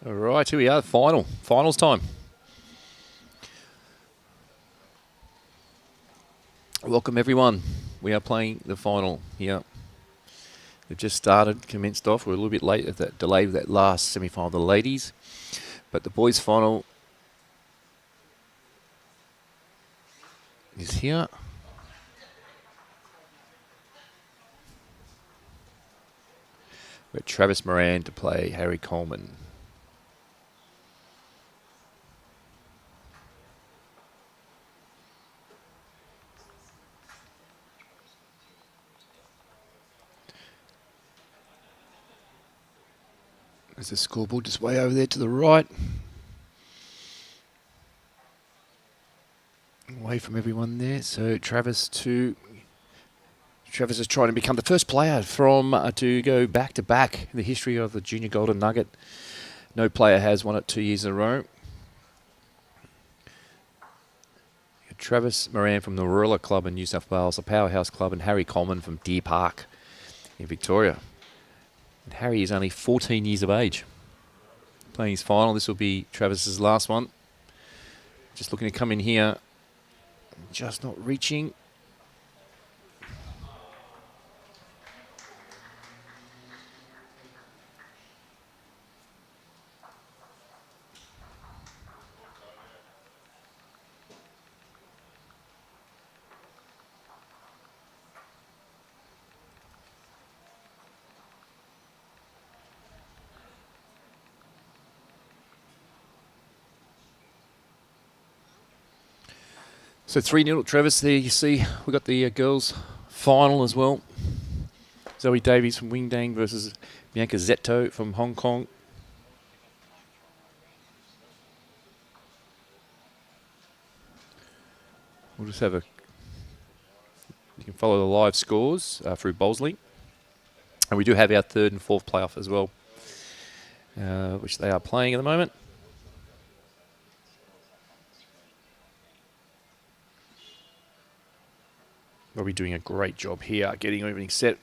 All right, here we are, finals time. Welcome everyone. We are playing the final here. We've just started, commenced off. We're a little bit late at that delay with that last semi-final, the ladies. But the boys' final is here. We've got Travis Moran to play Harry Coleman. There's the scoreboard just way over there to the right. Away from everyone there. So Travis is trying to become the first player to go back-to-back in the history of the Junior Golden Nugget. No player has won it 2 years in a row. Travis Moran from the Rural Club in New South Wales, the Powerhouse Club, and Harry Coleman from Deer Park in Victoria. And Harry is only 14 years of age. Playing his final. This will be Travis's last one. Just looking to come in here. Just not reaching. So 3-0 Travis there, you see. We got the girls' final as well. Zoe Davies from Wingdang versus Bianca Zetto from Hong Kong. We'll just have you can follow the live scores through Bowsley. And we do have our third and fourth playoff as well, which they are playing at the moment. Robbie doing a great job here, getting everything set.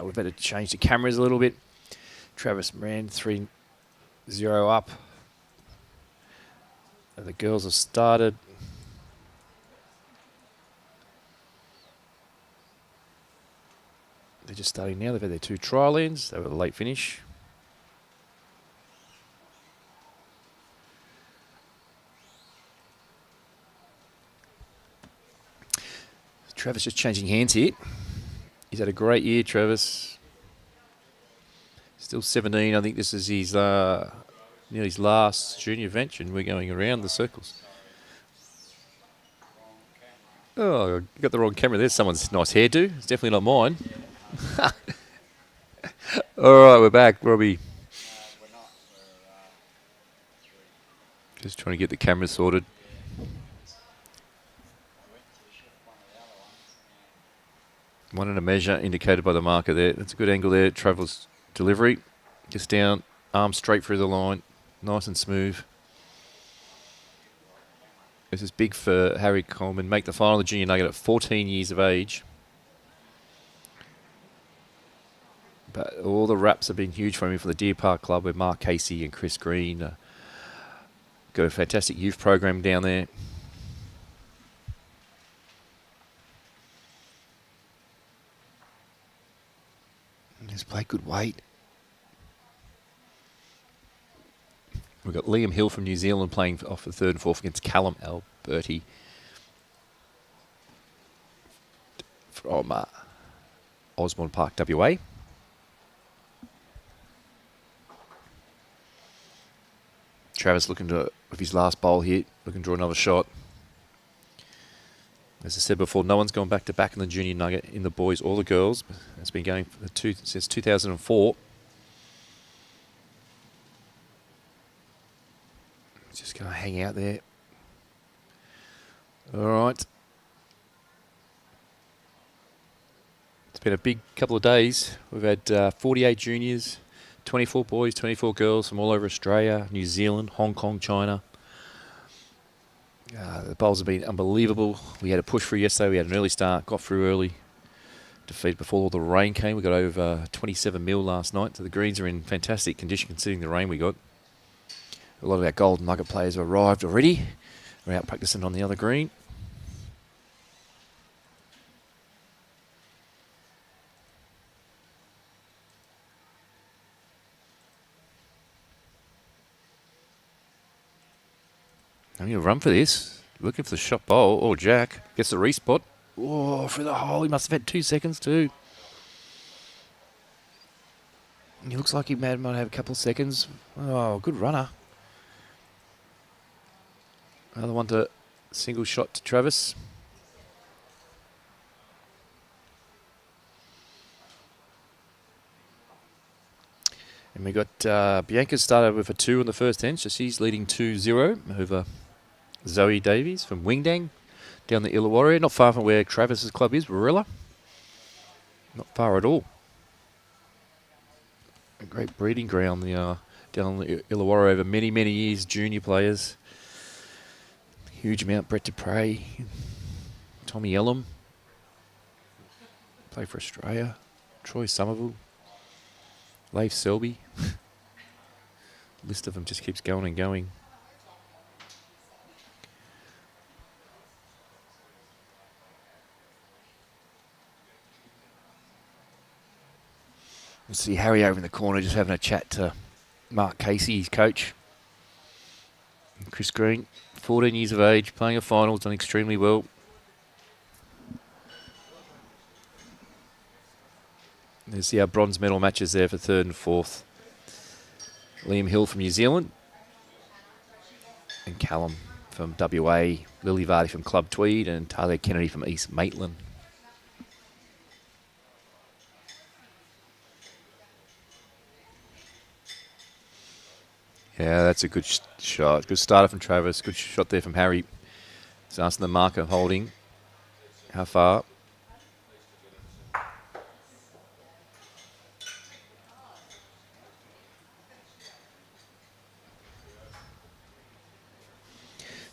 We've had to change the cameras a little bit. Travis Moran 3-0 up. And the girls have started. They're just starting now. They've had their 2 trial ends. They were a late finish. Travis just changing hands here. He's had a great year, Travis. Still 17. I think this is his nearly his last junior venture, and we're going around the circles. Oh, you got the wrong camera. There's someone's nice hairdo. It's definitely not mine. All right, we're back, Robbie. Just trying to get the camera sorted. One and a measure indicated by the marker there. That's a good angle there. Travel's delivery. Just down, arm straight through the line. Nice and smooth. This is big for Harry Coleman. Make the final of the Junior Nugget at 14 years of age. But all the wraps have been huge for him from the Deer Park Club with Mark Casey and Chris Green. Got a fantastic youth program down there. Just play good weight. We've got Liam Hill from New Zealand playing off the third and fourth against Callum Alberti from Osborne Park, WA. Travis looking to, with his last bowl here, looking to draw another shot. As I said before, no one's gone back-to-back in the Junior Nugget in the boys or the girls. It's been going since 2004. Just going to hang out there. All right. It's been a big couple of days. We've had 48 juniors, 24 boys, 24 girls from all over Australia, New Zealand, Hong Kong, China. The bowls have been unbelievable. We had a push through yesterday. We had an early start, got through early. Defeat before all the rain came. We got over 27 mil last night. So the greens are in fantastic condition considering the rain we got. A lot of our Golden Nugget players have arrived already. We're out practicing on the other green. I'm going to run for this. Looking for the shot bowl. Oh, Jack gets the respot. Oh, for the hole. He must have had 2 seconds too. He looks like he might have a couple of seconds. Oh, good runner. Another one to single shot to Travis. And we got Bianca started with a 2 in the first end, so she's leading 2-0 over Zoe Davies from Wingdang down the Illawarra, not far from where Travis's club is, Warilla. Not far at all. A great breeding ground down the Illawarra over many, many years. Junior players. Huge amount. Brett Dupre. Tommy Ellum. Played for Australia. Troy Somerville. Leif Selby. The list of them just keeps going and going. We'll see Harry over in the corner just having a chat to Mark Casey, his coach. And Chris Green, 14 years of age, playing a final, done extremely well. There's our bronze medal matches there for 3rd and 4th. Liam Hill from New Zealand. And Callum from WA. Lily Vardy from Club Tweed. And Talia Kennedy from East Maitland. Yeah, that's a good shot. Good starter from Travis. Good shot there from Harry. He's asking the marker holding. How far?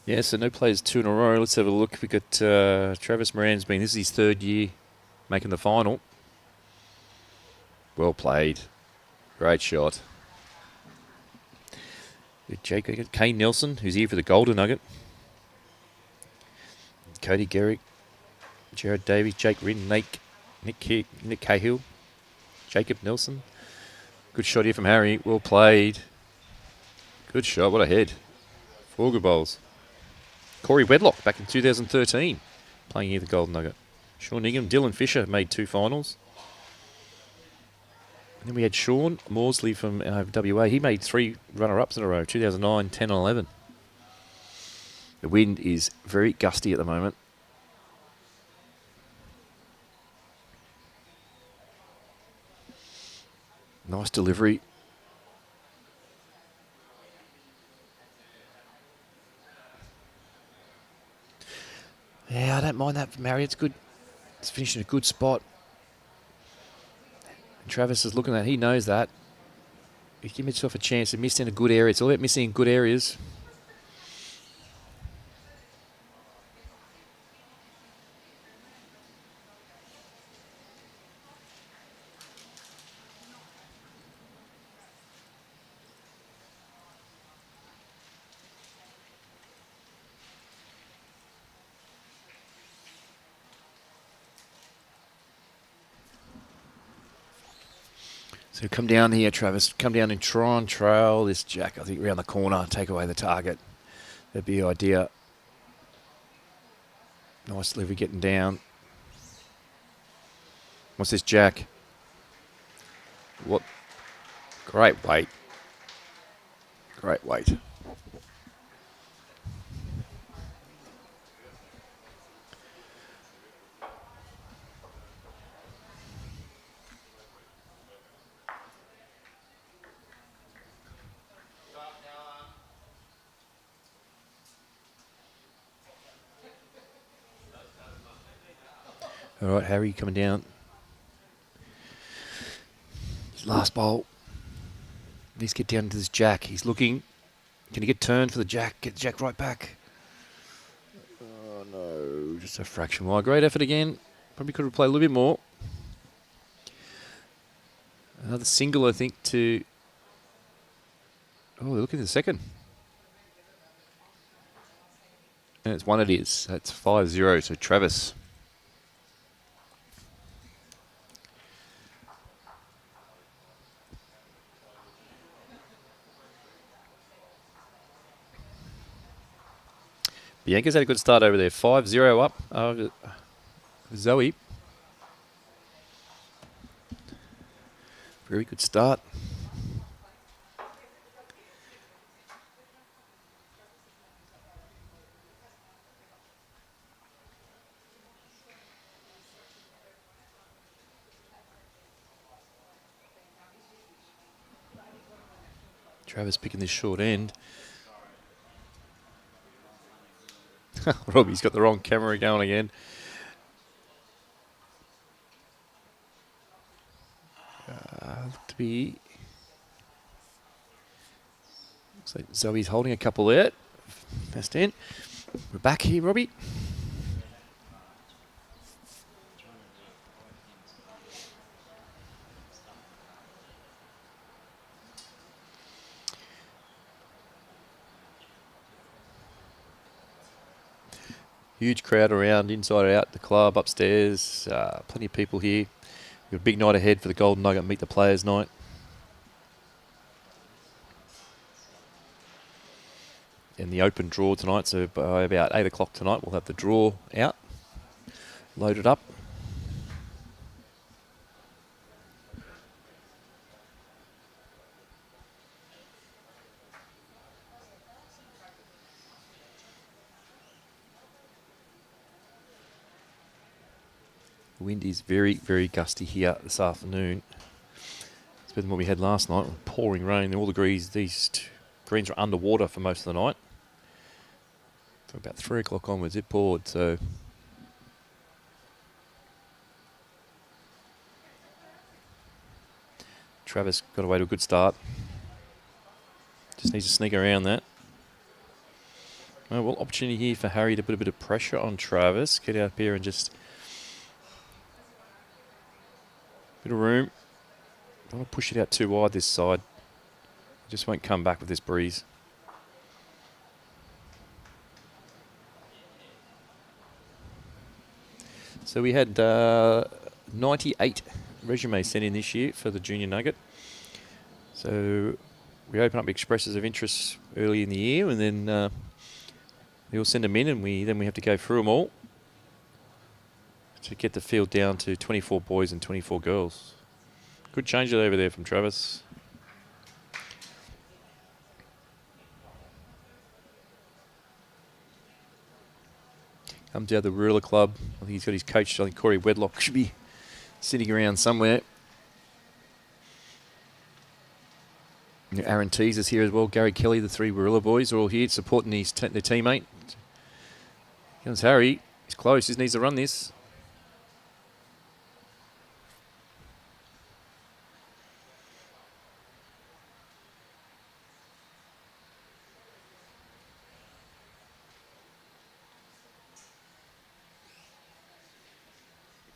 Yeah, so no players 2 in a row. Let's have a look. We've got Travis Moran's been, this is his 3rd year making the final. Well played. Great shot. Jake, Kane Nelson, who's here for the Golden Nugget. Cody Garrick, Jared Davies, Jake Rin, Nick Cahill, Jacob Nelson. Good shot here from Harry. Well played. Good shot. What a head. 4 good bowls. Corey Wedlock back in 2013, playing here for the Golden Nugget. Sean Nigham, Dylan Fisher made 2 finals. And then we had Sean Morsley from WA. He made 3 runner-ups in a row, 2009, 10 and 11. The wind is very gusty at the moment. Nice delivery. Yeah, I don't mind that from Harry. It's good. It's finishing a good spot. And Travis is looking at it. He knows that. You give yourself a chance to miss in a good area. It's all about missing in good areas. So come down here, Travis. Come down and try and trail this Jack, I think, around the corner. Take away the target. That'd be the idea. Nice delivery getting down. What's this Jack? What? Great weight. Great weight. All right, Harry coming down. His last bowl. Needs to get down to this Jack. He's looking. Can he get turned for the Jack? Get the Jack right back. Oh, no. Just a fraction wide. Great effort again. Probably could have played a little bit more. Another single, I think, to... Oh, look at the second. And it's one it is. That's 5-0 to Travis. Bianca's had a good start over there. 5-0 up. Zoe. Very good start. Travis picking this short end. Robbie's got the wrong camera going again. To be... Looks like Zoe's holding a couple there. Fast in. We're back here, Robbie. Huge crowd around, inside out, the club, upstairs. Plenty of people here. We've got a big night ahead for the Golden Nugget Meet the Players night. And the open draw tonight, so by about 8 o'clock tonight, we'll have the draw out, loaded up. The wind is very, very gusty here this afternoon. It's better than what we had last night. Pouring rain. All the greens, these greens are underwater for most of the night. From about 3 o'clock onwards, it poured. So Travis got away to a good start. Just needs to sneak around that. Oh, well, opportunity here for Harry to put a bit of pressure on Travis. Get out here and just... Bit of room. Don't want to push it out too wide this side. It just won't come back with this breeze. So we had 98 resumes sent in this year for the Junior Nugget. So we open up expresses of interest early in the year, and then they all send them in, and then we have to go through them all to get the field down to 24 boys and 24 girls. Good change it over there from Travis. Comes out of the Ruler Club. I think he's got his coach, I think Corey Wedlock, should be sitting around somewhere. Aaron Teaser's here as well. Gary Kelly, the 3 Ruler boys are all here supporting their teammate. Here comes Harry. He's close. He needs to run this.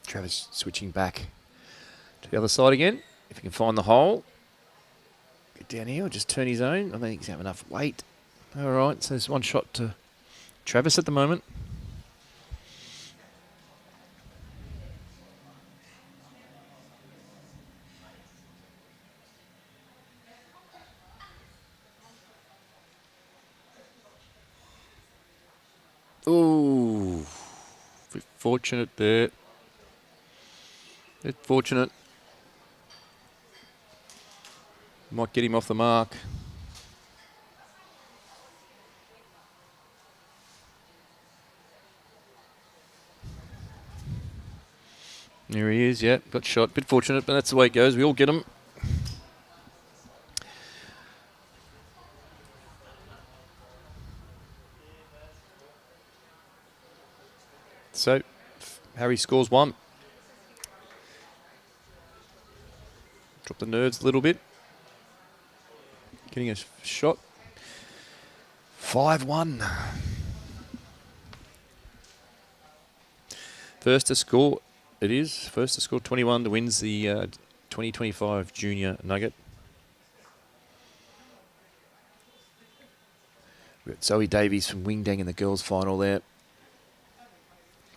Travis switching back to the other side again. If he can find the hole. Get down here or just turn his own. I don't think he's have enough weight. All right, so there's one shot to Travis at the moment. Ooh, bit fortunate there. Bit fortunate. Might get him off the mark. There he is, yeah, got shot. Bit fortunate, but that's the way it goes. We all get them. So, Harry scores 1. Drop the nerves a little bit. Getting a shot. 5-1. First to score, it is. First to score 21 to wins the 2025 Junior Nugget. We've got Zoe Davies from Wingdang in the girls' final there.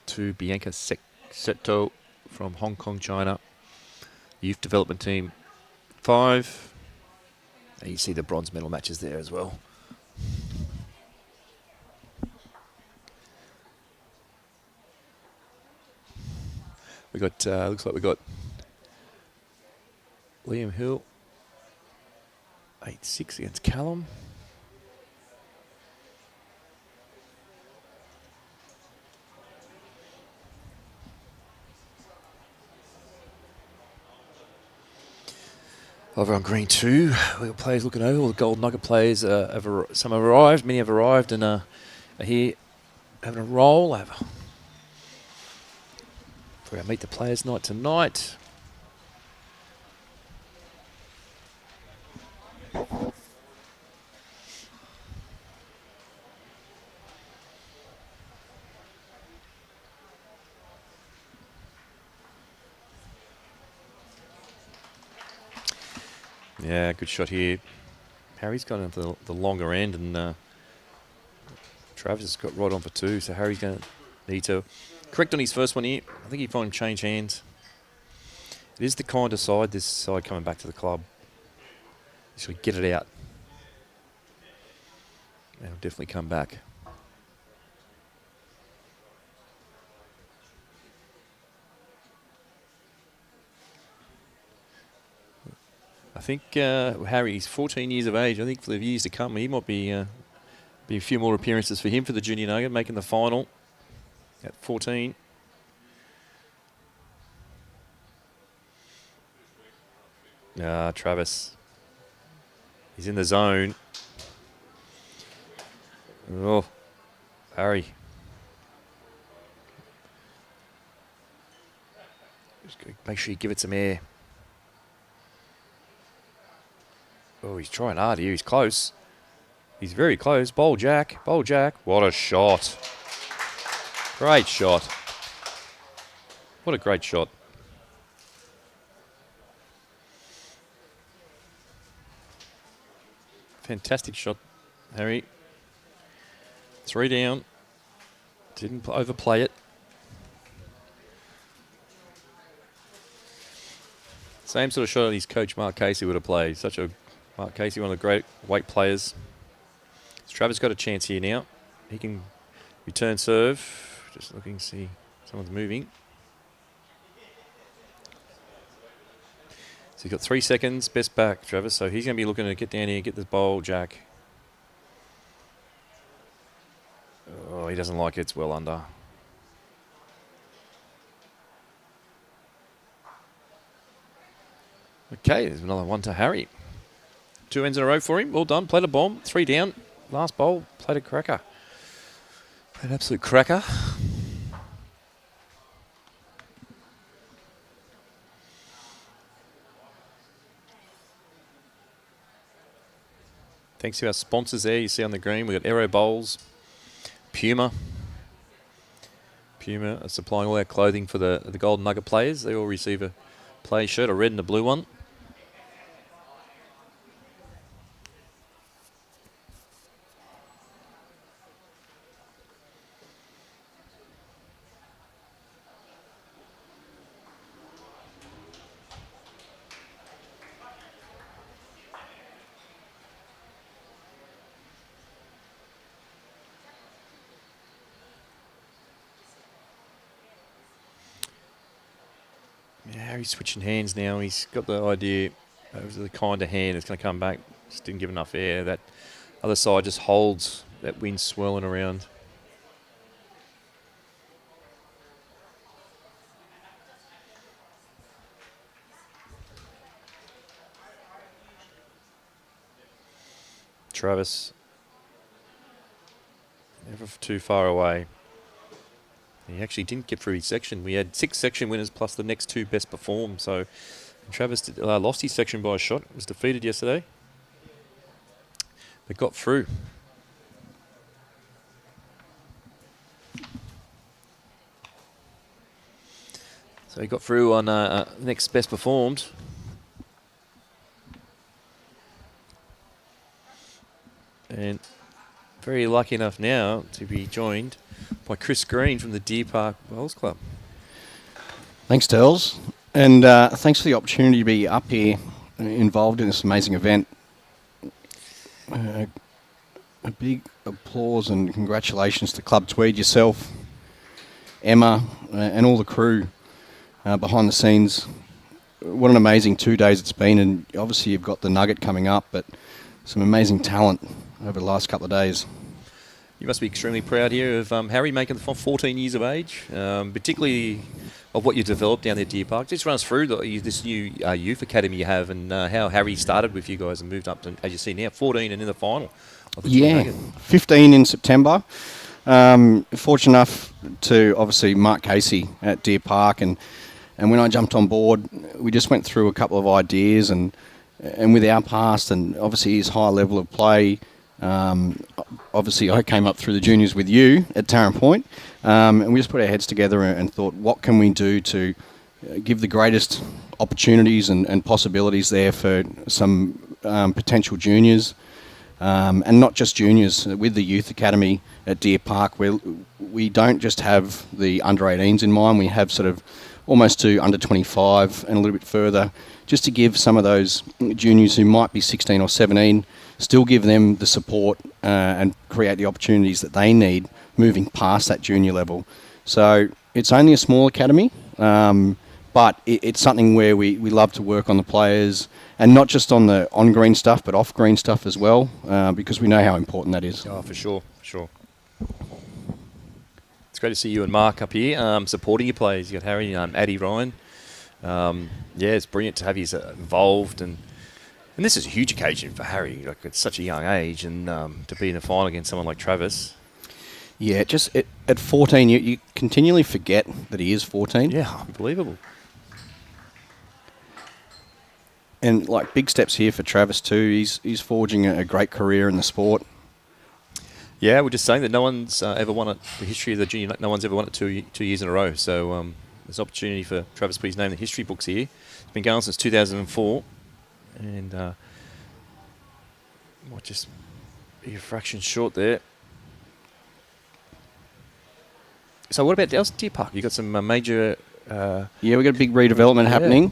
To Bianca Seto from Hong Kong, China. Youth development team 5. And you see the bronze medal matches there as well. We got, looks like we got Liam Hill, 8-6 against Callum. Over on green 2, we got players looking over. All the Golden Nugget players, some have arrived, many have arrived and are here having a roll. For our Meet the Players night tonight. Yeah, good shot here. Harry's got into the longer end and Travis has got right on for 2, so Harry's going to need to correct on his first one here. I think he find him change hands. It is the kind of side, this side coming back to the club. Should get it out. And he'll definitely come back. I think Harry's 14 years of age. I think for the years to come, he might be a few more appearances for him for the Junior Nugget, making the final at 14. Travis. He's in the zone. Oh, Harry. Just make sure you give it some air. Oh, he's trying hard here. He's close. He's very close. Bowl jack. Bowl jack. What a shot. Great shot. What a great shot. Fantastic shot, Harry. 3 down. Didn't overplay it. Same sort of shot his coach Mark Casey would have played. Mark Casey, one of the great weight players. So Travis got a chance here now. He can return serve. Just looking to see someone's moving. So he's got 3 seconds. Best back, Travis. So he's going to be looking to get down here, get this bowl, Jack. Oh, he doesn't like it. It's well under. Okay, there's another one to Harry. 2 ends in a row for him. Well done. Played a bomb. 3 down. Last bowl. Played a cracker. An absolute cracker. Thanks to our sponsors there. You see on the green, we've got Aero Bowls, Puma. Puma are supplying all our clothing for the Golden Nugget players. They all receive a play shirt, a red and a blue one. Yeah, Harry's switching hands now. He's got the idea. It was the kind of hand that's going to come back. Just didn't give enough air. That other side just holds that wind swirling around. Travis. Never too far away. He actually didn't get through his section. We had 6 section winners plus the next 2 best perform. So Travis lost his section by a shot. Was defeated yesterday. But got through. So he got through on next best performed. And very lucky enough now to be joined by Chris Green from the Deer Park Bowls Club. Thanks, Tells. And thanks for the opportunity to be up here involved in this amazing event. A big applause and congratulations to Club Tweed, yourself, Emma, and all the crew behind the scenes. What an amazing 2 days it's been, and obviously you've got the Nugget coming up, but some amazing talent over the last couple of days. You must be extremely proud here of Harry making the 14 years of age, particularly of what you developed down there at Deer Park. Just run us through this new youth academy you have and how Harry started with you guys and moved up to, as you see now, 14 and in the final. Yeah, 15 in September. Fortunate enough to obviously Mark Casey at Deer Park, and when I jumped on board, we just went through a couple of ideas and with our past and obviously his high level of play. Obviously, I came up through the juniors with you at Tarrant Point, and we just put our heads together and thought, what can we do to give the greatest opportunities and possibilities there for some potential juniors, and not just juniors. With the youth academy at Deer Park, where we don't just have the under 18s in mind, we have sort of almost to under 25 and a little bit further, just to give some of those juniors who might be 16 or 17, still give them the support and create the opportunities that they need moving past that junior level. So it's only a small academy, but it's something where we love to work on the players, and not just on the on-green stuff, but off-green stuff as well, because we know how important that is. Oh, for sure, for sure. It's great to see you and Mark up here supporting your players. You got Harry, Addy, Ryan. Yeah, it's brilliant to have you involved, and this is a huge occasion for Harry. Like, at such a young age, and to be in the final against someone like Travis. Yeah, just at 14, you continually forget that he is 14. Yeah, unbelievable. And like big steps here for Travis too. He's forging a great career in the sport. Yeah, we're just saying that no one's ever won it. The history of the junior, no one's ever won it two years in a row. So there's an opportunity for Travis to put his name in the history books here. It's been going since 2004, and might just be a fraction short there. So what about Deer Park? You got some major... yeah, we got a big redevelopment happening.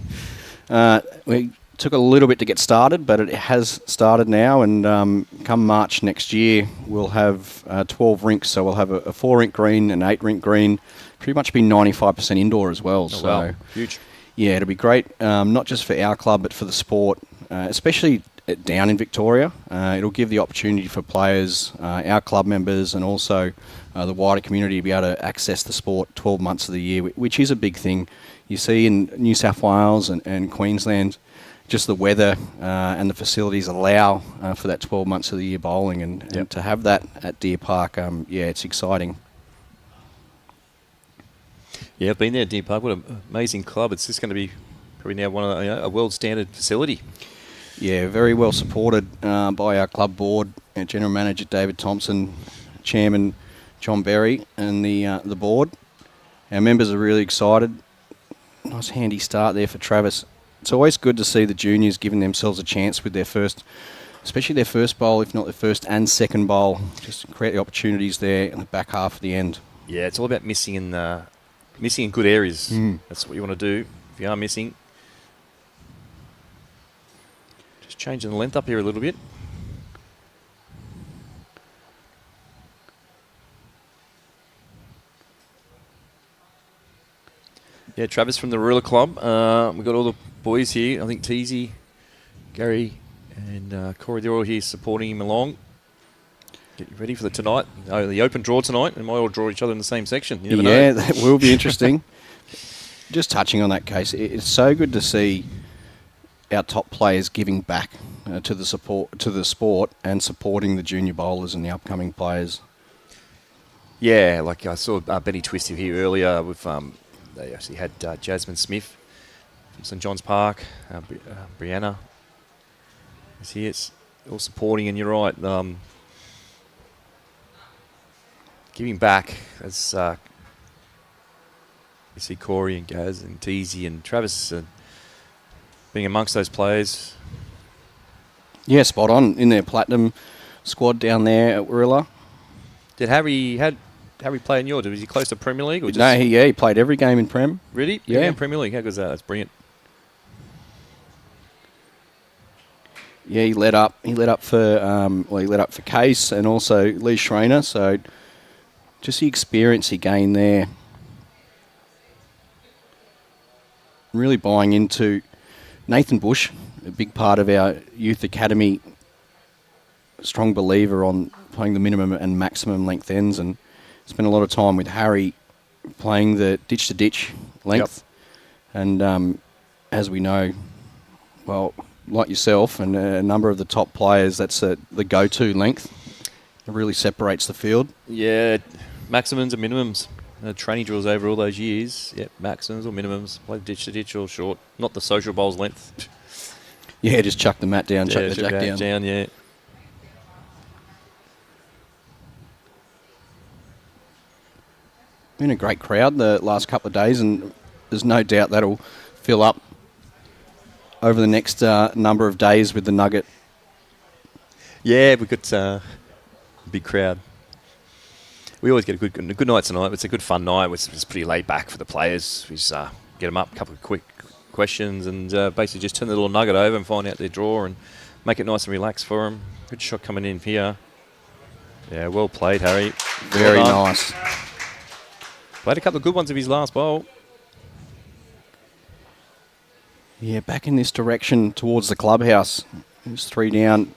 We took a little bit to get started, but it has started now, and come March next year, we'll have 12 rinks. So we'll have a 4-rink green, an 8-rink green, pretty much be 95% indoor as well. Oh, wow. Huge. Yeah, it'll be great, not just for our club, but for the sport, especially down in Victoria. It'll give the opportunity for players, our club members, and also the wider community to be able to access the sport 12 months of the year, which is a big thing. You see in New South Wales and Queensland, just the weather and the facilities allow for that 12 months of the year bowling, and to have that at Deer Park, yeah, it's exciting. Yeah, I've been there at Deer Park. What an amazing club. It's just going to be probably now one of a world standard facility. Yeah, very well supported by our club board, and General Manager David Thompson, Chairman John Berry, and the board. Our members are really excited. Nice handy start there for Travis. It's always good to see the juniors giving themselves a chance with their first, especially their first bowl, if not their first and second bowl, just to create the opportunities there in the back half of the end. Yeah, it's all about missing in good areas. That's what you want to do. If you are missing, just changing the length up here a little bit. Yeah, Travis from the Ruler Club. We've got all the boys here. I think Teasy, Gary, and Corey, they're all here supporting him along. Get ready for tonight. The open draw tonight. We might all draw each other in the same section. You never know. Yeah, that will be interesting. Just touching on that case, it's so good to see our top players giving back to the sport and supporting the junior bowlers and the upcoming players. Yeah, like I saw Benny Twisty here earlier with... They actually had Jasmine Smith from St John's Park, Brianna is here. It's all supporting, and you're right. Giving back, as you see Corey and Gaz and Teasy and Travis being amongst those players. Yeah, spot on in their platinum squad down there at Warilla. Did Harry play in yours? Was he close to Premier League? Or just No, he played every game in Prem. Really? Yeah. In Premier League. How good is that? That's brilliant. Yeah, he led up for Case and also Lee Schreiner. So just the experience he gained there. Really buying into Nathan Bush, a big part of our youth academy. Strong believer on playing the minimum and maximum length ends, and spent a lot of time with Harry playing the ditch to ditch length. Yep. And as we know, well, like yourself and a number of the top players, that's the go-to length. It really separates the field. Yeah, maximums and minimums. Training drills over all those years. Yep, maximums or minimums. Play ditch to ditch or short. Not the social bowls length. Yeah, just chuck the mat down, chuck the jack down. Yeah. Been a great crowd the last couple of days, and there's no doubt that'll fill up over the next number of days with the Nugget. Yeah, we've got a big crowd. We always get a good night tonight. It's a good fun night. It's pretty laid back for the players. We just get them up, a couple of quick questions, and basically just turn the little Nugget over and find out their draw and make it nice and relaxed for them. Good shot coming in here. Yeah, well played, Harry. Very nice. Played a couple of good ones of his last bowl. Yeah, back in this direction towards the clubhouse. He was 3 down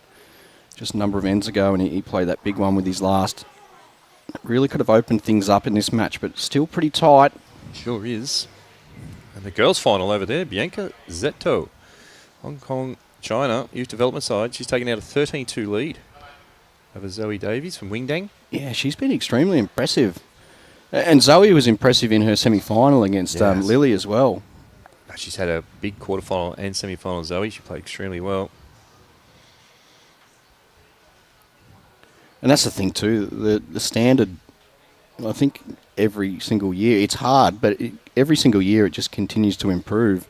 just a number of ends ago, and he played that big one with his last. Really could have opened things up in this match, but still pretty tight. Sure is. And the girls' final over there, Bianca Zetto, Hong Kong, China, youth development side. She's taken out a 13-2 lead over Zoe Davies from Wingdang. Yeah, she's been extremely impressive. And Zoe was impressive in her semi-final against Lily as well. She's had a big quarterfinal and semi-final. Zoe, she played extremely well. And that's the thing too, the standard, I think every single year, it's hard, but every single year it just continues to improve.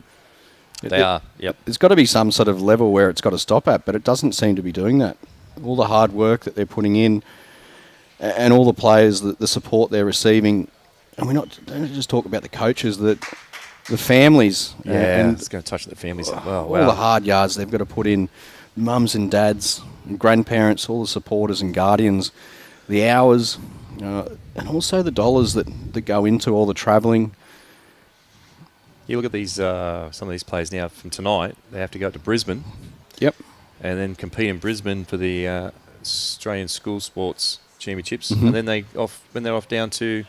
Yep. There's got to be some sort of level where it's got to stop at, but it doesn't seem to be doing that. All the hard work that they're putting in and all the players, the support they're receiving, and don't just talk about the coaches, the families. Yeah, it's going to touch the families as well. All the hard yards they've got to put in, mums and dads, and grandparents, all the supporters and guardians, the hours, and also the dollars that go into all the travelling. You look at these some of these players now from tonight. They have to go to Brisbane. Yep. And then compete in Brisbane for the Australian School Sports Championships. Mm-hmm. And then when they're off down to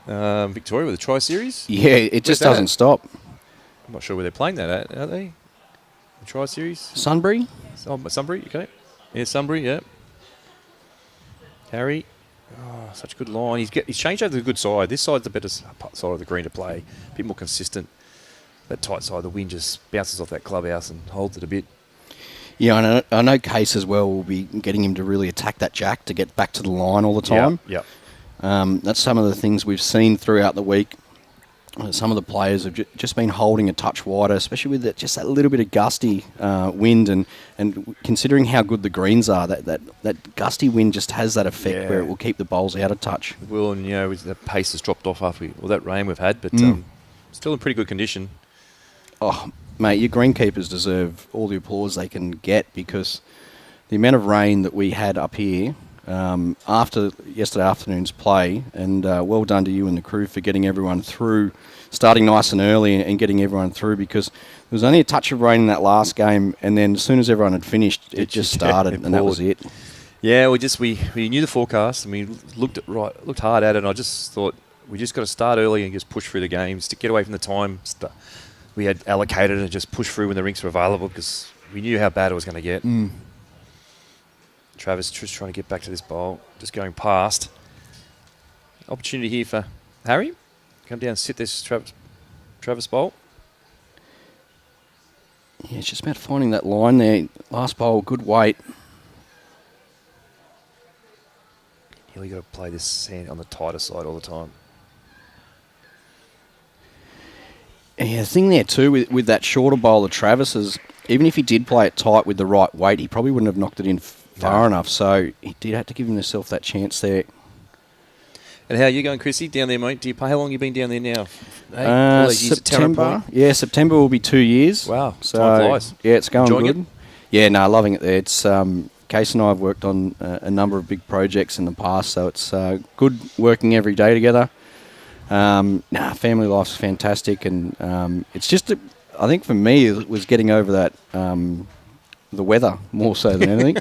Victoria with the Tri-Series. Yeah, it just doesn't stop. I'm not sure where they're playing that at, are they? The Tri-Series? Sunbury? Sunbury, okay. Yeah, Sunbury, yeah. Harry. Oh, such a good line. He's changed over to the good side. This side's the better side of the green to play. A bit more consistent. That tight side, the wind just bounces off that clubhouse and holds it a bit. Yeah, I know Case as well will be getting him to really attack that jack to get back to the line all the time. Yeah. That's some of the things we've seen throughout the week. Some of the players have just been holding a touch wider, especially with just that little bit of gusty wind, and considering how good the greens are, that gusty wind just has that effect where it will keep the bowls out of touch. It will, and the pace has dropped off after all that rain we've had, but still in pretty good condition. Oh, mate, your greenkeepers deserve all the applause they can get, because the amount of rain that we had up here after yesterday afternoon's play, and well done to you and the crew for getting everyone through, starting nice and early and getting everyone through, because there was only a touch of rain in that last game, and then as soon as everyone had finished, it just started, and that was it. Yeah, we knew the forecast, and we looked hard at it, and I just thought we just got to start early and just push through the games to get away from the time we had allocated, and just push through when the rinks were available, because we knew how bad it was going to get. Travis just trying to get back to this bowl, just going past. Opportunity here for Harry. Come down and sit this Travis bowl. Yeah, it's just about finding that line there. Last bowl, good weight. You've got to play this sand on the tighter side all the time. Yeah, the thing there too with that shorter bowl of Travis's, even if he did play it tight with the right weight, he probably wouldn't have knocked it in far enough. So he did have to give himself that chance there. And how are you going, Chrissy, down there, mate? How long have you been down there now? All these years at Tarrant September. Point? Yeah, September will be 2 years. Wow, So time flies. yeah, it's going Enjoying good. it? Yeah, no, loving it there. It's Case and I have worked on a number of big projects in the past, so it's good working every day together. Family life's fantastic, and it's just, I think for me, it was getting over that, the weather more so than anything.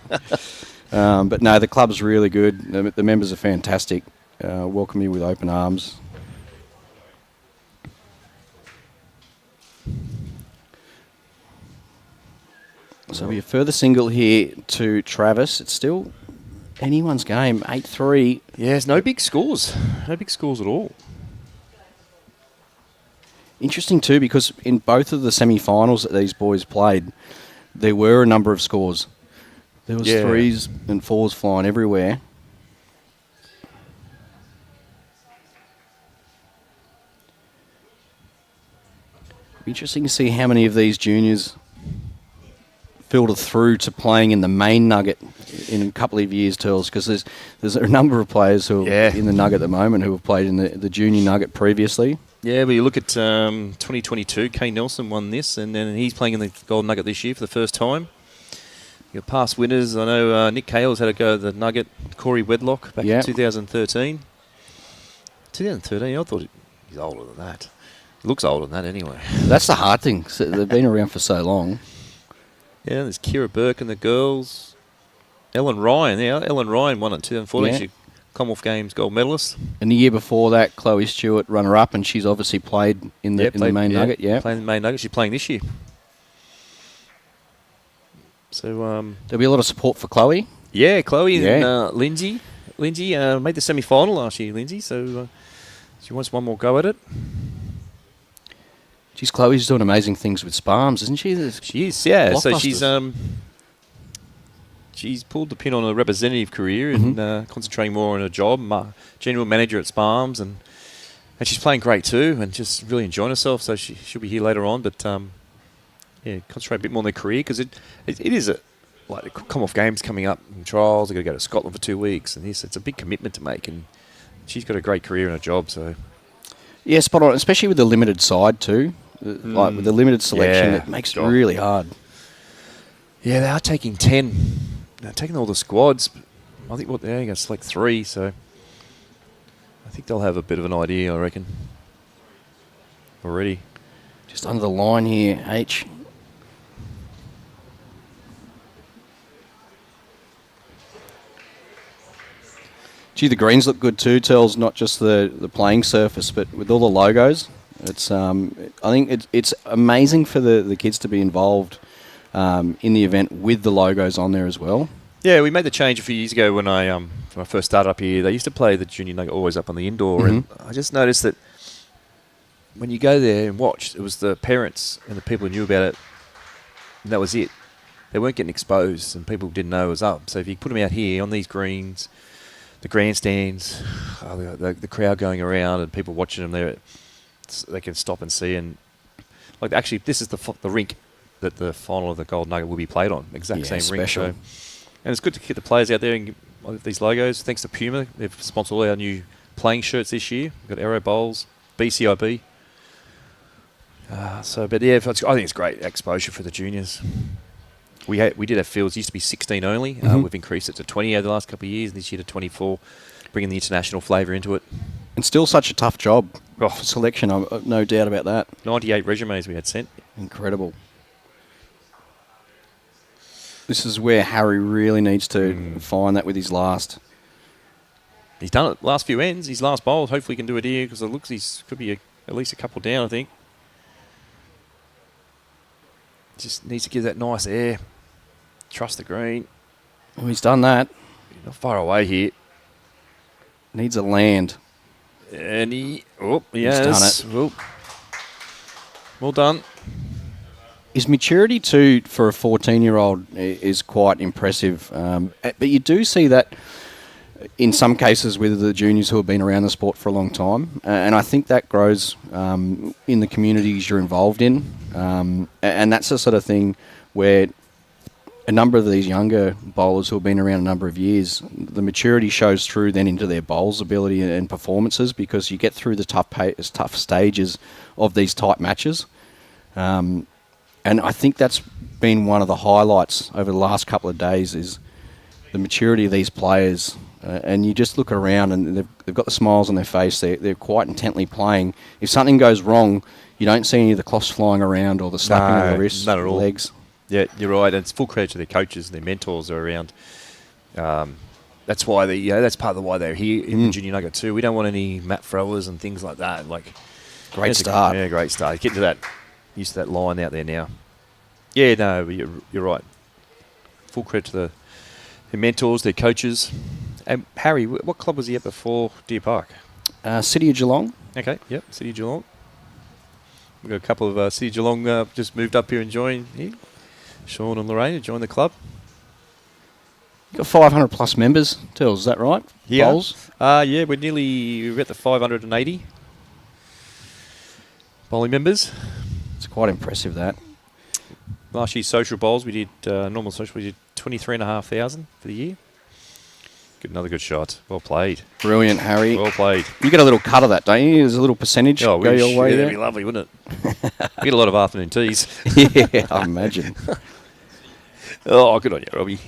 But no, the club's really good. The members are fantastic. Welcome you with open arms. So we have further single here to Travis. It's still anyone's game, 8-3. Yeah, there's no big scores. No big scores at all. Interesting too, because in both of the semi-finals that these boys played, there were a number of scores. There was 3s and 4s flying everywhere. Interesting to see how many of these juniors filter through to playing in the main Nugget in a couple of years, Turles, because there's a number of players who are in the Nugget at the moment who have played in the junior Nugget previously. Yeah, but you look at 2022, Kane Nelson won this, and then he's playing in the Golden Nugget this year for the first time. Your past winners, I know Nick Cale's had a go at the Nugget, Corey Wedlock back in 2013. 2013, I thought he's older than that. He looks older than that anyway. That's the hard thing. So they've been around for so long. Yeah, there's Kira Burke and the girls. Ellen Ryan, Ellen Ryan won it in 2014. Yeah. She's Commonwealth Games gold medalist. And the year before that, Chloe Stewart, runner-up, and she's obviously played in the main Nugget. Yeah, playing the main Nugget. She's playing this year. So there'll be a lot of support for Chloe. Yeah, Chloe and Lindsay. Lindsay made the semi-final last year, Lindsay, so she wants one more go at it. Geez, Chloe's doing amazing things with Sparms, isn't she? She is, yeah. So she's pulled the pin on a representative career and concentrating more on her job, general manager at Sparms, and she's playing great too, and just really enjoying herself. So she'll be here later on, but concentrate a bit more on their career, because it is like the Commonwealth Games coming up and trials. They've got to go to Scotland for 2 weeks, and it's a big commitment to make, and she's got a great career and a job. So yeah, spot on, especially with the limited side too. Like with the limited selection, it makes it really hard. Yeah, they are taking 10. They're taking all the squads. I think they're only going to select 3, so I think they'll have a bit of an idea, I reckon, already. Just under the line here, H. Gee, the greens look good too, Tells, not just the playing surface, but with all the logos. It's I think it's amazing for the kids to be involved in the event with the logos on there as well. Yeah, we made the change a few years ago when I first started up here. They used to play the Junior Nugget always up on the indoor, and I just noticed that when you go there and watch, it was the parents and the people who knew about it, and that was it. They weren't getting exposed, and people didn't know it was up. So if you put them out here on these greens, the grandstands, the crowd going around and people watching them there, they can stop and see. And like, actually, this is the rink that the final of the Gold Nugget will be played on. Exact same rink. So, and it's good to get the players out there and get these logos. Thanks to Puma, they've sponsored all our new playing shirts this year. We've got Aero Bowls, BCIB. But yeah, I think it's great exposure for the juniors. We did have fields, used to be 16 only. We've increased it to 20 over the last couple of years, and this year to 24, bringing the international flavour into it. And still such a tough job for selection, no doubt about that. 98 resumes we had sent. Incredible. This is where Harry really needs to find that with his last. He's done it last few ends, his last bowl. Hopefully he can do it here, because it looks could be at least a couple down, I think. Just needs to give that nice air. Trust the green. Well, he's done that. Not far away here. Needs a land. And he's done it. Well done. His maturity too for a 14-year-old is quite impressive. But you do see that in some cases with the juniors who have been around the sport for a long time. And I think that grows in the communities you're involved in. And that's the sort of thing where a number of these younger bowlers who have been around a number of years, the maturity shows through then into their bowls ability and performances, because you get through the tough stages of these tight matches. And I think that's been one of the highlights over the last couple of days, is the maturity of these players. And you just look around and they've got the smiles on their face. They're quite intently playing. If something goes wrong, you don't see any of the cloths flying around or the slapping of the wrists, none at all. legs. Yeah, you're right. And it's full credit to their coaches and their mentors are around. That's why that's part of why they're here in the Junior Nugget too. We don't want any mat throwers and things like that. Great start. Great start. Get to that. Used to that line out there now. Yeah, no, you're right. Full credit to their mentors, their coaches. And Harry, what club was he at before Deer Park? City of Geelong. Okay, yep, City of Geelong. We've got a couple of City of Geelong just moved up here and joined here. Sean and Lorraine have joined the club. You've got 500 plus members, Tills, is that right? Yeah. Bowls? Yeah, we're at the 580 bowling members. It's quite impressive, that. Last year's social bowls, we did normal social, we did 23,500 for the year. Another good shot. Well played. Brilliant, Harry. Well played. You get a little cut of that, don't you? There's a little percentage go your way there. That'd be lovely, wouldn't it? We get a lot of afternoon teas. Yeah, I imagine. Oh, good on you, Robbie.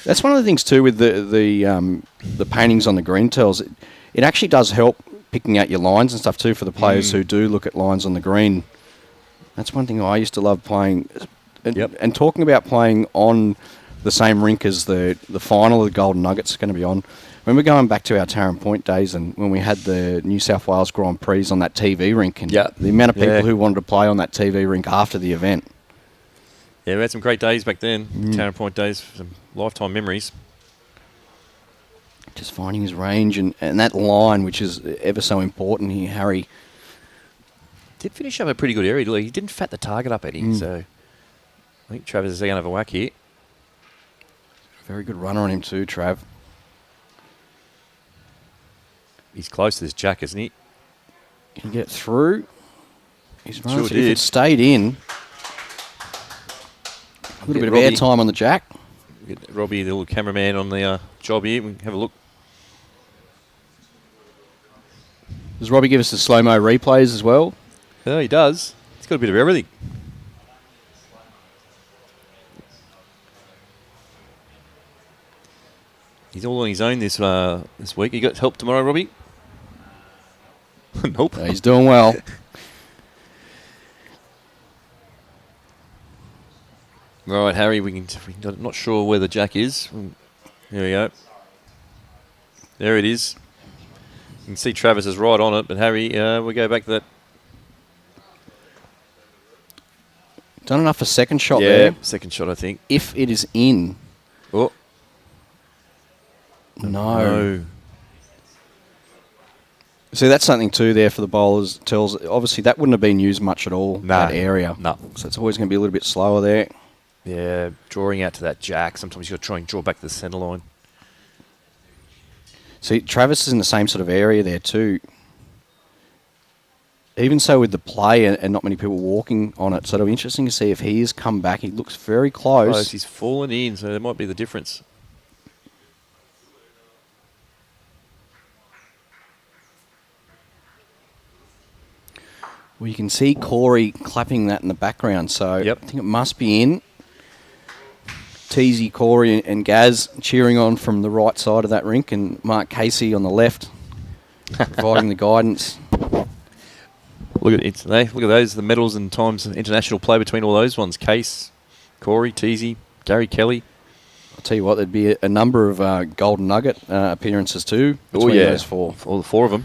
That's one of the things too with the paintings on the green tells. It actually does help picking out your lines and stuff too for the players who do look at lines on the green. That's one thing I used to love playing. And talking about playing on the same rink as the final of the Golden Nuggets is going to be on. When we're going back to our Tarrant Point days and when we had the New South Wales Grand Prix on that TV rink, and the amount of people who wanted to play on that TV rink after the event. Yeah, we had some great days back then, Tarrant Point days, some lifetime memories. Just finding his range and that line, which is ever so important here, Harry. Did finish up a pretty good area. He didn't fat the target up at him, so I think Travis is going to have a whack here. Very good runner on him too, Trav. He's close to this jack, isn't he? Can he get through? He's Sure if did. it stayed in. A little bit of airtime on the jack. Get Robbie, the little cameraman, on the job here. We can have a look. Does Robbie give us the slow-mo replays as well? Oh, he does. He's got a bit of everything. He's all on his own this week. You got help tomorrow, Robbie? Nope. He's doing well. All right, Harry, we're not sure where the jack is. There we go. There it is. You can see Travis is right on it, but Harry, we go back to that. Done enough for second shot there. Yeah, second shot, I think. If it is in. Oh. No. See, that's something too there for the bowlers. Tells obviously that wouldn't have been used much at all, that area. No. So it's always going to be a little bit slower there. Yeah, drawing out to that jack. Sometimes you've got to try and draw back to the centre line. See, Travis is in the same sort of area there too. Even so with the play and not many people walking on it, so it'll be interesting to see if he has come back. He looks very close. He's fallen in, so that might be the difference. Well, you can see Corey clapping that in the background, so I think it must be in. Teasy, Corey and Gaz cheering on from the right side of that rink, and Mark Casey on the left providing the guidance. Look at it. Look at those, the medals and times international play between all those ones. Case, Corey, Teasy, Gary Kelly. I'll tell you what, there'd be a number of Golden Nugget appearances too between those four. All the four of them.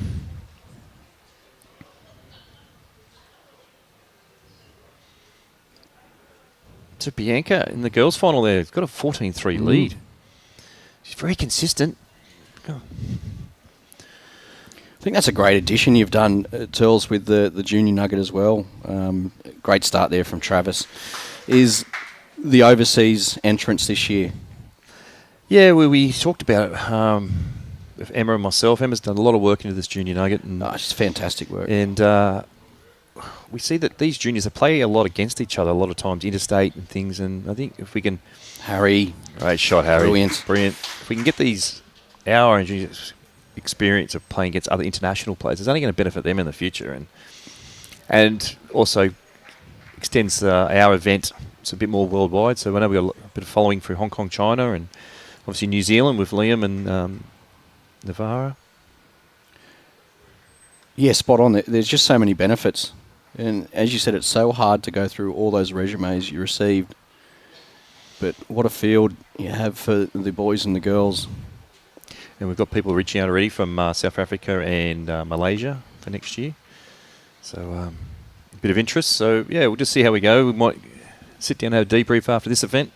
So Bianca in the girls' final there, got a 14-3 lead. She's very consistent. Oh. I think that's a great addition you've done, Turls, with the Junior Nugget as well. Great start there from Travis. Is the overseas entrance this year? Yeah, we talked about it with Emma and myself. Emma's done a lot of work into this Junior Nugget. And it's fantastic work. And we see that these juniors are playing a lot against each other, a lot of times interstate and things. And I think if we can, Harry, great shot, Harry, brilliant. If we can get our juniors experience of playing against other international players, it's only going to benefit them in the future, and also extends our event. It's a bit more worldwide. So I know we've got a bit of following through Hong Kong, China, and obviously New Zealand with Liam and Navarra. Yeah, spot on. There's just so many benefits. And as you said, it's so hard to go through all those resumes you received. But what a field you have for the boys and the girls. And we've got people reaching out already from South Africa and Malaysia for next year. So a bit of interest. So, yeah, we'll just see how we go. We might sit down and have a debrief after this event.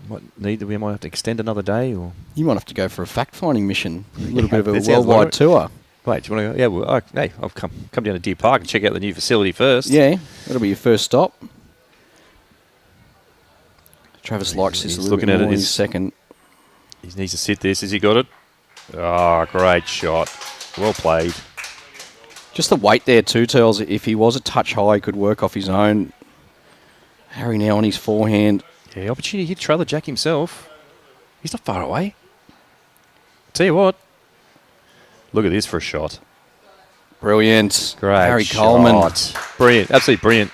We might have to extend another day. Or you might have to go for a fact-finding mission. A little bit of a that sounds worldwide like tour. Wait, do you want to go? Yeah, well, hey, I'll come down to Deer Park and check out the new facility first. Yeah, that'll be your first stop. Travis likes this a little looking bit at more it. in his second. He needs to sit this. Has he got it? Oh, great shot. Well played. Just the weight there too tells if he was a touch high, he could work off his own. Harry now on his forehand. Yeah, opportunity to hit trailer Jack himself. He's not far away. Tell you what. Look at this for a shot. Brilliant. Great Harry shot. Coleman. Brilliant. Absolutely brilliant.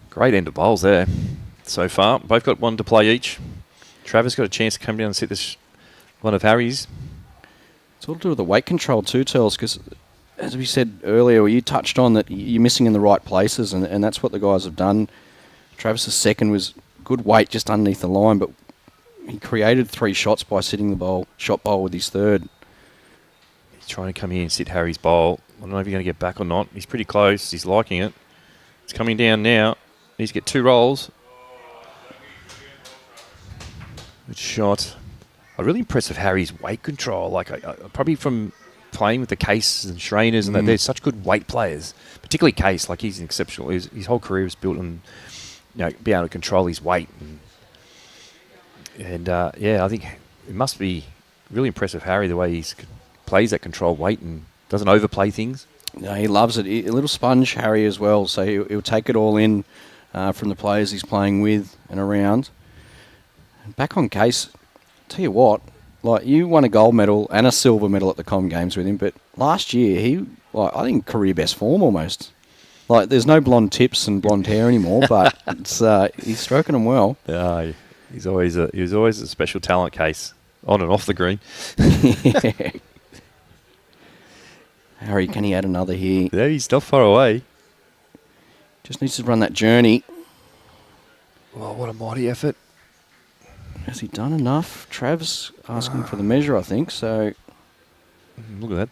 Great end of bowls there so far. Both got one to play each. Travis got a chance to come down and sit this one of Harry's. It's all to do with the weight control too, Tells, because as we said earlier, you touched on that you're missing in the right places, and that's what the guys have done. Travis's second was good weight just underneath the line, but he created 3 shots by sitting the shot bowl with his third. He's trying to come here and sit Harry's bowl. I don't know if he's going to get back or not. He's pretty close. He's liking it. It's coming down now. Needs to get 2 rolls. Good shot. I'm really impressed with Harry's weight control. Like, probably from playing with the Case and Schrainers and that, they're such good weight players. Particularly Case, like he's exceptional. His whole career was built on, be able to control his weight. And I think it must be really impressive, Harry, the way he plays that controlled weight and doesn't overplay things. No, he loves it. A little sponge, Harry, as well. So he'll take it all in from the players he's playing with and around. Back on Case, tell you what, like you won a gold medal and a silver medal at the Com Games with him, but last year he, I think, career best form almost. Like there's no blonde tips and blonde hair anymore, but he's stroking them well. Yeah, he was always a special talent, Case, on and off the green. Harry, can he add another here? Yeah, he's not far away. Just needs to run that journey. Oh, what a mighty effort. Has he done enough? Trav's asking for the measure, I think, so... Look at that.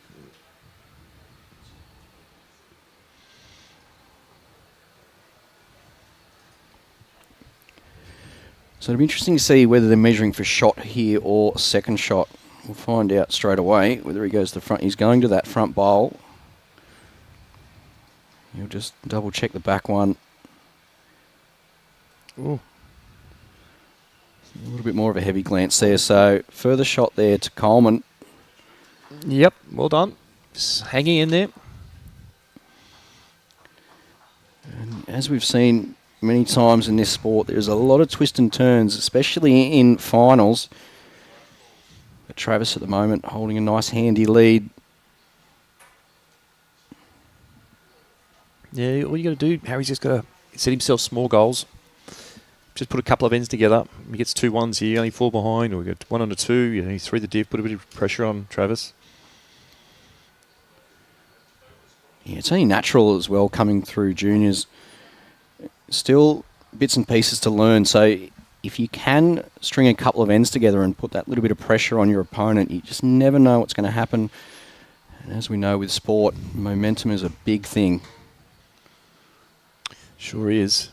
So it'll be interesting to see whether they're measuring for shot here or second shot. We'll find out straight away whether he goes to the front. He's going to that front bowl. He'll just double check the back one. Ooh. A little bit more of a heavy glance there. So further shot there to Coleman. Yep, well done. Just hanging in there. And as we've seen many times in this sport, there's a lot of twists and turns, especially in finals. But Travis at the moment holding a nice handy lead. Yeah, all you got to do, Harry's just got to set himself small goals. Just put a couple of ends together. He gets 2 1s here, only 4 behind, or we get 1 under 2. He's through the div, put a bit of pressure on Travis. Yeah, it's only natural as well coming through juniors. Still bits and pieces to learn. So if you can string a couple of ends together and put that little bit of pressure on your opponent, you just never know what's going to happen. And as we know with sport, momentum is a big thing. Sure is.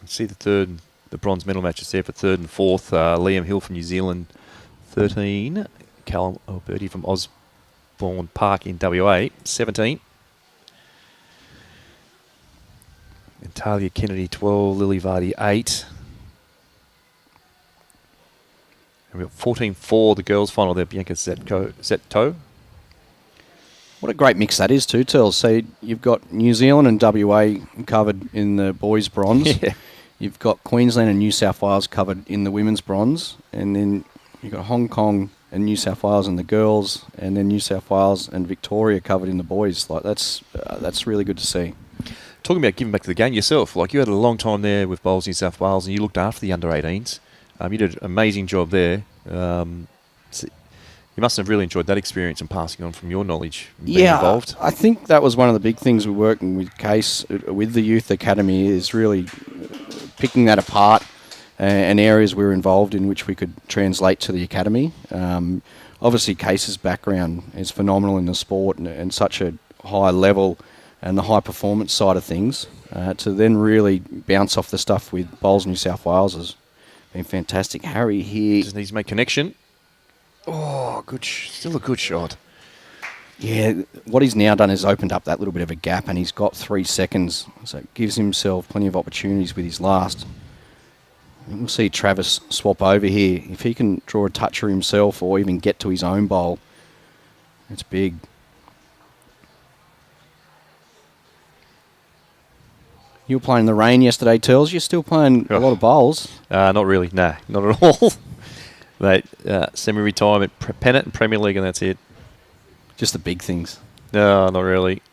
See the bronze medal matches there for 3rd and 4th. Liam Hill from New Zealand, 13. Callum Alberti from Osborne Park in WA, 17. And Talia Kennedy, 12. Lily Vardy, 8. We've got 14-4, the girls' final there, Bianca Zetto. What a great mix that is too, Tells. So you've got New Zealand and WA covered in the boys' bronze. Yeah. You've got Queensland and New South Wales covered in the women's bronze. And then you've got Hong Kong and New South Wales in the girls, and then New South Wales and Victoria covered in the boys. Like that's really good to see. Talking about giving back to the game yourself, like you had a long time there with Bowls New South Wales and you looked after the under-18s. You did an amazing job there. So you must have really enjoyed that experience and passing on from your knowledge being involved. I think that was one of the big things we're working with Case, with the Youth Academy, is really picking that apart and areas we're involved in which we could translate to the Academy. Obviously, Case's background is phenomenal in the sport and such a high level and the high performance side of things, to then really bounce off the stuff with Bowls New South Wales has been fantastic. Harry here Just needs to make connection. Oh, still a good shot. Yeah, what he's now done is opened up that little bit of a gap, and he's got 3 seconds, so it gives himself plenty of opportunities with his last. And we'll see Travis swap over here. If he can draw a toucher himself or even get to his own bowl, it's big. You were playing in the rain yesterday, Tells. You're still playing a lot of bowls. Not really, nah, not at all. Mate, semi-retirement, pennant and Premier League, and that's it. Just the big things. No, not really.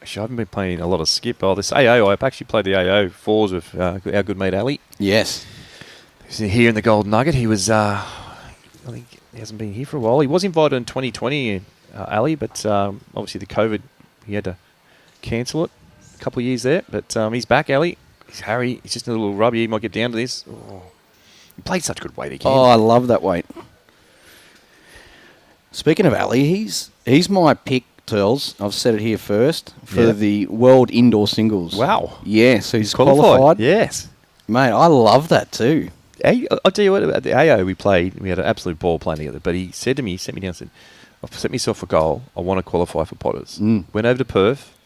Actually, I haven't been playing a lot of skip. Oh, this AO, I've actually played the AO fours with our good mate Ali. Yes. He's here in the Golden Nugget. He was, I think he hasn't been here for a while. He was invited in 2020, Ali, but obviously the COVID, he had to cancel it. A couple of years there, but he's back, Ali. He's Harry. He's just a little rubby. He might get down to this. Oh. He played such good weight again. Oh, I love that weight. Speaking of Ali, he's my pick, Turls. I've said it here first, for the World Indoor Singles. Wow. Yeah, so he's qualified. Yes. Mate, I love that too. Hey, I'll tell you what, at the AO we played, we had an absolute ball playing together, but he said to me, he sent me down and said, I've set myself a goal. I want to qualify for Potters. Went over to Perth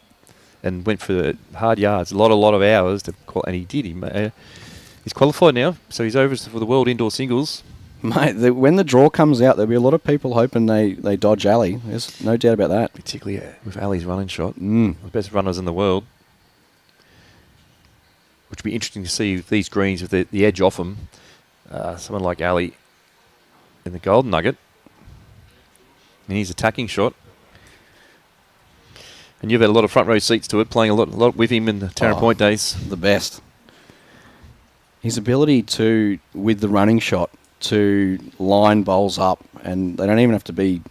and went for the hard yards, a lot of hours, and he did. He's qualified now, so he's over for the World Indoor Singles. Mate, when the draw comes out, there'll be a lot of people hoping they dodge Ali. There's no doubt about that. Particularly with Ali's running shot. The best runners in the world. Which would be interesting to see if these greens, with the edge off them, someone like Ali in the Golden Nugget. And his attacking shot. And you've had a lot of front row seats to it, playing a lot with him in the Tarrant Point days. The best. His ability to, with the running shot, to line bowls up, and they don't even have to be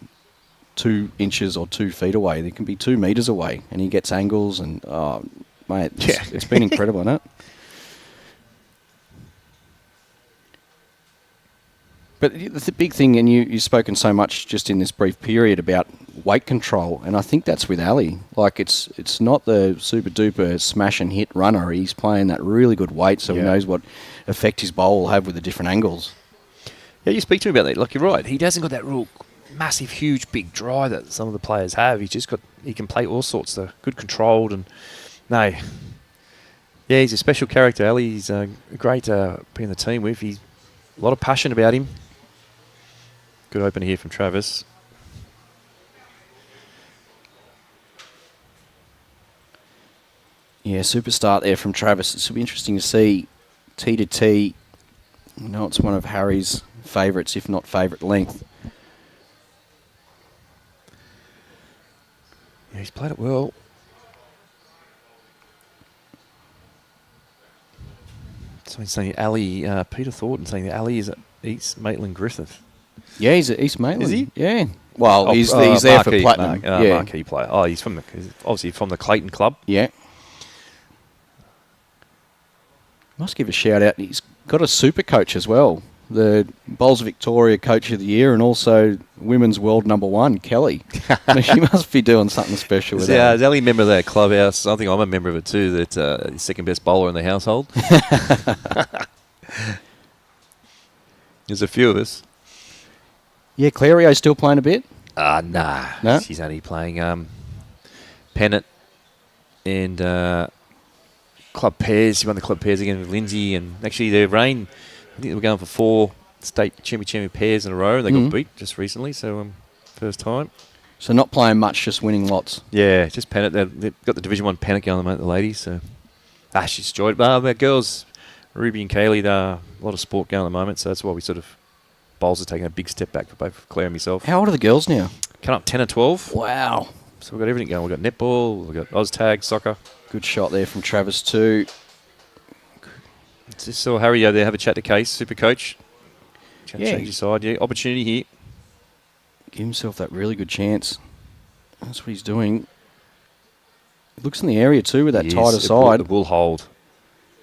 2 inches or 2 feet away. They can be 2 meters away, and he gets angles, and, mate, it's been incredible, isn't it? But the big thing, and you've spoken so much just in this brief period about weight control, and I think that's with Ali. Like, it's not the super-duper smash-and-hit runner. He's playing that really good weight, so he knows what effect his bowl will have with the different angles. Yeah, you speak to me about that. Like, you're right. He hasn't got that real massive, huge, big drive that some of the players have. He can play all sorts of good controlled, and he's a special character, Ali. He's great to be in the team with. He's a lot of passion about him. Good opener here from Travis. Yeah, super start there from Travis. It's will be interesting to see T to T. I know it's one of Harry's favourites, if not favourite length. Yeah, he's played it well. Someone's saying Ali, Peter Thornton saying that Ali is East Maitland Griffith. Yeah, he's at East Maitland. Is he? Yeah. Well, he's there for Platinum. Marquee player. Oh, he's obviously from the Clayton Club. Yeah. Must give a shout out. He's got a super coach as well. The Bowls Victoria Coach of the Year, and also Women's World #1, Kelly. She must be doing something special with that. Yeah, is Ali a member of that clubhouse? I think I'm a member of it too. That he's second best bowler in the household. There's a few of us. Yeah, Clario's still playing a bit? Nah. No? She's only playing pennant and club pairs. She won the club pairs again with Lindsay, and actually their rain, I think they were going for state championship pairs in a row. They got beat just recently, so first time. So not playing much, just winning lots. Yeah, just panic. They've got the Division 1 panic going on the ladies, so she's enjoyed it. But our girls, Ruby and Kaylee, a lot of sport going at the moment, so that's why we sort of bowls are taking a big step back for both Claire and myself. How old are the girls now? Coming up 10 and 12. Wow. So we've got everything going. We've got netball, we've got OzTag, soccer. Good shot there from Travis too. Just saw Harry there have a chat to Case, super coach. Yeah. Change your side. Yeah, opportunity here. Give himself that really good chance. That's what he's doing. He looks in the area too with that tighter side. It will hold.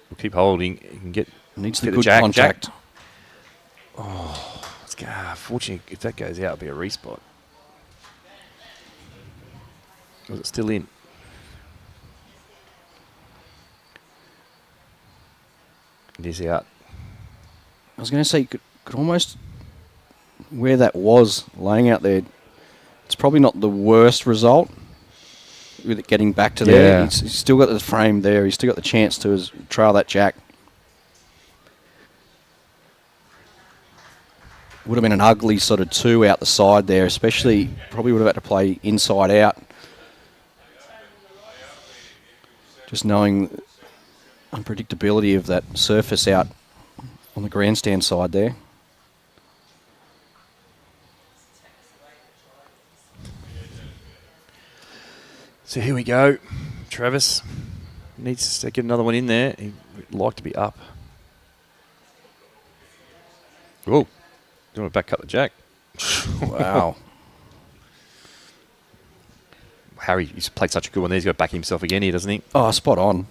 We'll keep holding. You can get Needs the get good jack, contact. Jack. Oh, it's fortunately, if that goes out, it'll be a respot. Was it still in? It is out. I was going to say, you could almost, where that was laying out there, it's probably not the worst result with it getting back to there. He's still got the frame there. He's still got the chance to trail that jack. Would have been an ugly sort of 2 out the side there, especially probably would have had to play inside out. Just knowing unpredictability of that surface out on the grandstand side there. So here we go. Travis needs to get another one in there. He'd like to be up. Oh, do you want to back cut the jack? Wow. Harry, he's played such a good one there. He's got to back himself again here, doesn't he? Oh, spot on.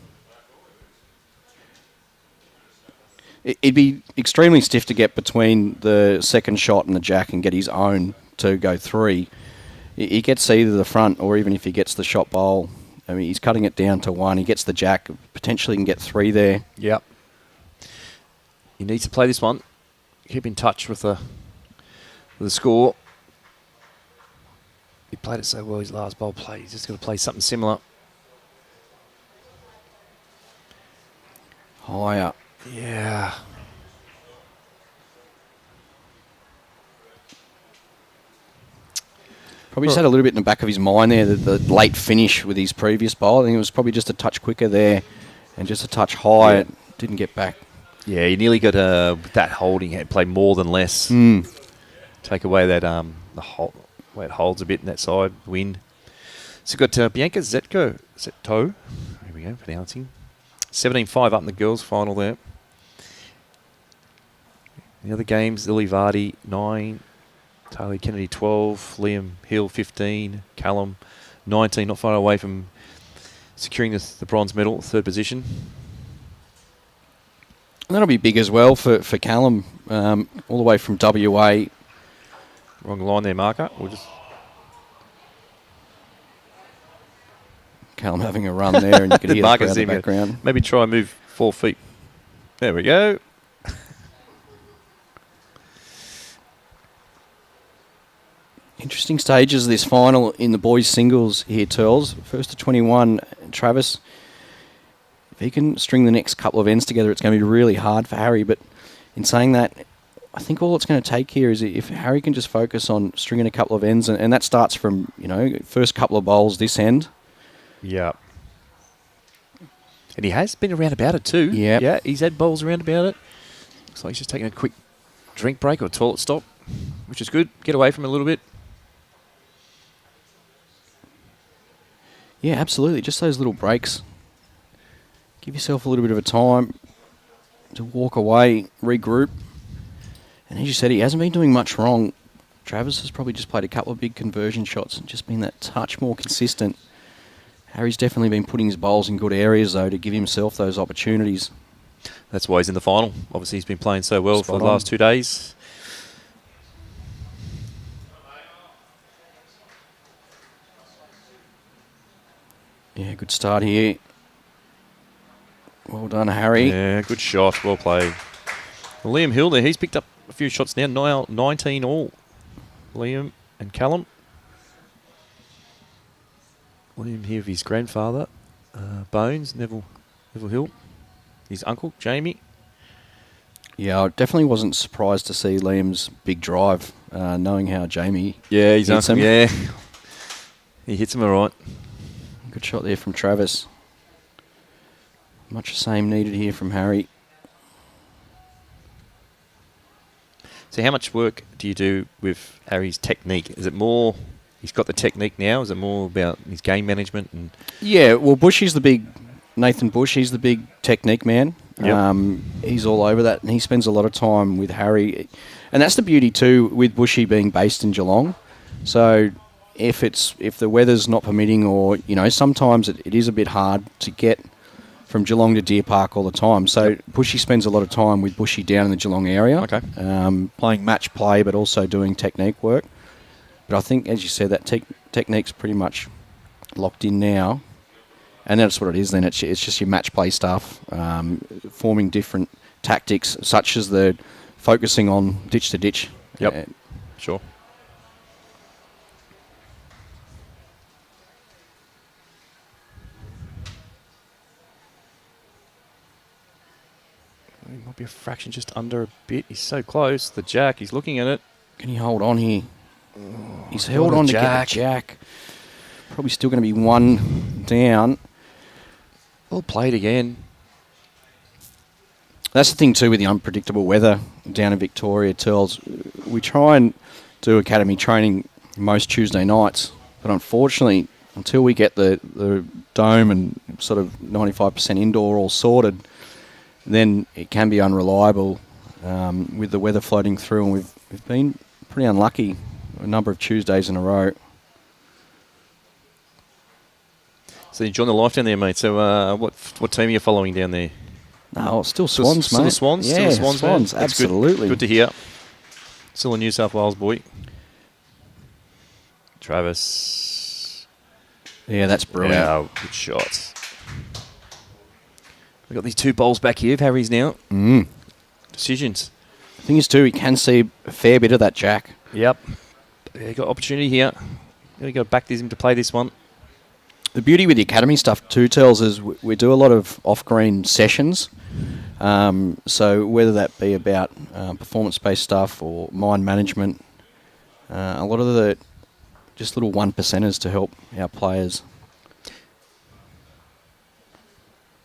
It'd be extremely stiff to get between the second shot and the jack and get his own to go 3. He gets either the front or even if he gets the shot bowl, I mean, he's cutting it down to 1. He gets the jack, potentially can get 3 there. Yep. He needs to play this one. Keep in touch with the score. He played it so well his last bowl play. He's just got to play something similar. Higher. Yeah. Probably just had a little bit in the back of his mind there, the late finish with his previous bowl. I think it was probably just a touch quicker there and just a touch high. It didn't get back. Yeah, he nearly got that holding. He had to play more than less. Take away that where it holds a bit in that side, wind. So we've got Bianca Zetko. Here we go, pronouncing. 17-5 up in the girls' final there. The other games, Lily Vardy, 9. Taylor Kennedy, 12. Liam Hill, 15. Callum, 19. Not far away from securing the bronze medal, 3rd position. And that'll be big as well for Callum, all the way from WA. Wrong line there, marker. We'll just Callum having a run there, and you could hear the crowd in the background. Maybe try and move 4 feet. There we go. Interesting stages of this final in the boys' singles here, Turls. First to 21, Travis. If he can string the next couple of ends together, it's going to be really hard for Harry. But in saying that, I think all it's going to take here is if Harry can just focus on stringing a couple of ends, and that starts from, first couple of bowls this end. Yeah. And he has been around about it too. Yep. Yeah, he's had bowls around about it. Looks like he's just taking a quick drink break or toilet stop, which is good. Get away from it a little bit. Yeah, absolutely. Just those little breaks. Give yourself a little bit of a time to walk away, regroup. And as you said, he hasn't been doing much wrong. Travis has probably just played a couple of big conversion shots and just been that touch more consistent. Harry's definitely been putting his bowls in good areas, though, to give himself those opportunities. That's why he's in the final. Obviously, he's been playing so well for the last 2 days. Yeah, good start here. Well done, Harry. Yeah, good shot. Well played. Well, Liam Hill there, he's picked up a few shots now. 19 all. Liam and Callum. Liam here with his grandfather, Bones, Neville Hill. His uncle, Jamie. Yeah, I definitely wasn't surprised to see Liam's big drive, knowing how Jamie Yeah, he's hits him. Yeah, he hits him all right. Good shot there from Travis. Much the same needed here from Harry. So how much work do you do with Harry's technique? Is it more, he's got the technique now, is it more about his game management? And Yeah, well, Nathan Bush, he's the big technique man. Yep. He's all over that, and he spends a lot of time with Harry. And that's the beauty, too, with Bushy being based in Geelong. So if the weather's not permitting, or, sometimes it is a bit hard to get from Geelong to Deer Park all the time. So Bushy spends a lot of time with Bushy down in the Geelong area. Okay. Playing match play, but also doing technique work. But I think, as you said, that technique's pretty much locked in now. And that's what it is then. It's just your match play stuff, forming different tactics, such as the focusing on ditch to ditch. Yep, sure. He might be a fraction just under a bit. He's so close. The jack, he's looking at it. Can he hold on here? He's held on to get the jack. Probably still going to be one down. Well played again. That's the thing too with the unpredictable weather down in Victoria, Turls. We try and do academy training most Tuesday nights, but unfortunately, until we get the dome and sort of 95% indoor all sorted, then it can be unreliable with the weather floating through, and we've been pretty unlucky a number of Tuesdays in a row. So you joined the life down there, mate. So what team are you following down there? No, still Swans, still mate. the Swans? Yeah, still the Swans, Swans, man? That's absolutely. Good to hear. Still a New South Wales boy. Travis. Yeah, that's brilliant. Yeah, good shots. We've got these two bowls back here of Harry's now. Decisions. The thing is, too, he can see a fair bit of that jack. Yep. Yeah, got opportunity here. Got to back him to play this one. The beauty with the academy stuff too, Tells, is we do a lot of off-green sessions. So whether that be about performance-based stuff or mind management, a lot of the just little 1%ers to help our players.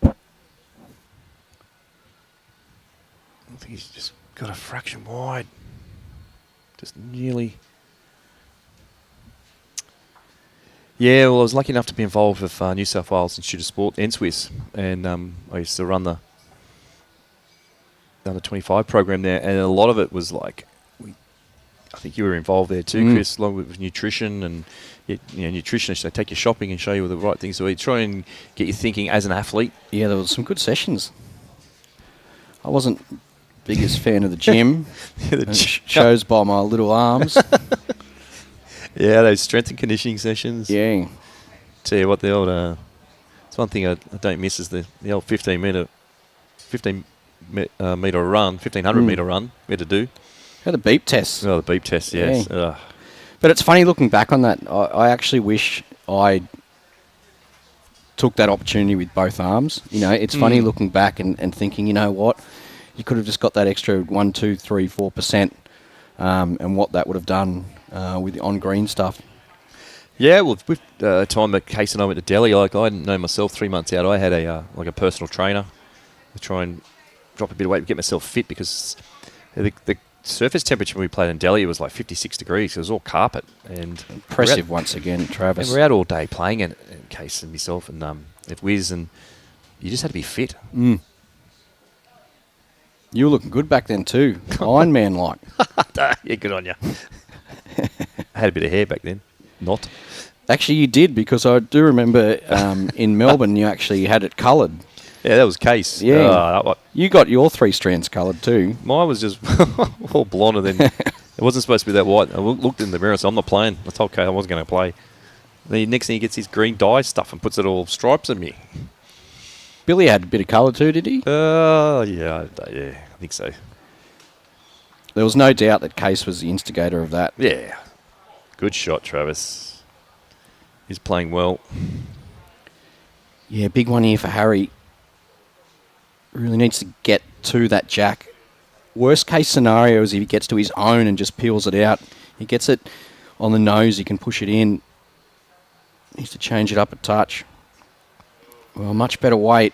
I think he's just got a fraction wide. Just nearly. Yeah, well, I was lucky enough to be involved with New South Wales Institute of Sport and Swiss, and I used to run the under 25 program there, and a lot of it was like, I think you were involved there too, Chris, along with nutrition and nutritionists. They take you shopping and show you the right things to eat. Try and get you thinking as an athlete. Yeah, there was some good sessions. I wasn't biggest fan of the gym. Shows by my little arms. Yeah, those strength and conditioning sessions. Yeah. Tell you what, the old it's one thing I don't miss is the old 15 metre run, 1500 metre run we had to do. Had the beep test. Oh, the beep test, yes. Yeah. But it's funny looking back on that. I actually wish I took that opportunity with both arms. It's funny looking back and thinking, you know what, you could have just got that extra 1, 2, 3, 4%, and what that would have done with the on-green stuff. Yeah, well, with time that Case and I went to Delhi, like I didn't know myself 3 months out. I had a personal trainer to try and drop a bit of weight, get myself fit, because the surface temperature when we played in Delhi was like 56 degrees. It was all carpet. And impressive once again, Travis. And we're out all day playing in Case and myself and at Wiz, and you just had to be fit. You were looking good back then too, Iron Man like. Yeah, good on you. I had a bit of hair back then. Not. Actually, you did, because I do remember in Melbourne you actually had it coloured. Yeah, that was Case. Yeah. You got your 3 strands coloured too. Mine was just all blonde, and then it wasn't supposed to be that white. I looked in the mirror and said, I'm not playing. I told Kate I wasn't going to play. The next thing he gets his green dye stuff and puts it all stripes on me. Billy had a bit of colour too, did he? Yeah, I think so. There was no doubt that Case was the instigator of that. Yeah. Good shot, Travis. He's playing well. Yeah, big one here for Harry. Really needs to get to that jack worst case scenario is if he gets to his own and just peels it out. He gets it on the nose, he can push it in. Needs to change it up a touch. Well, much better weight.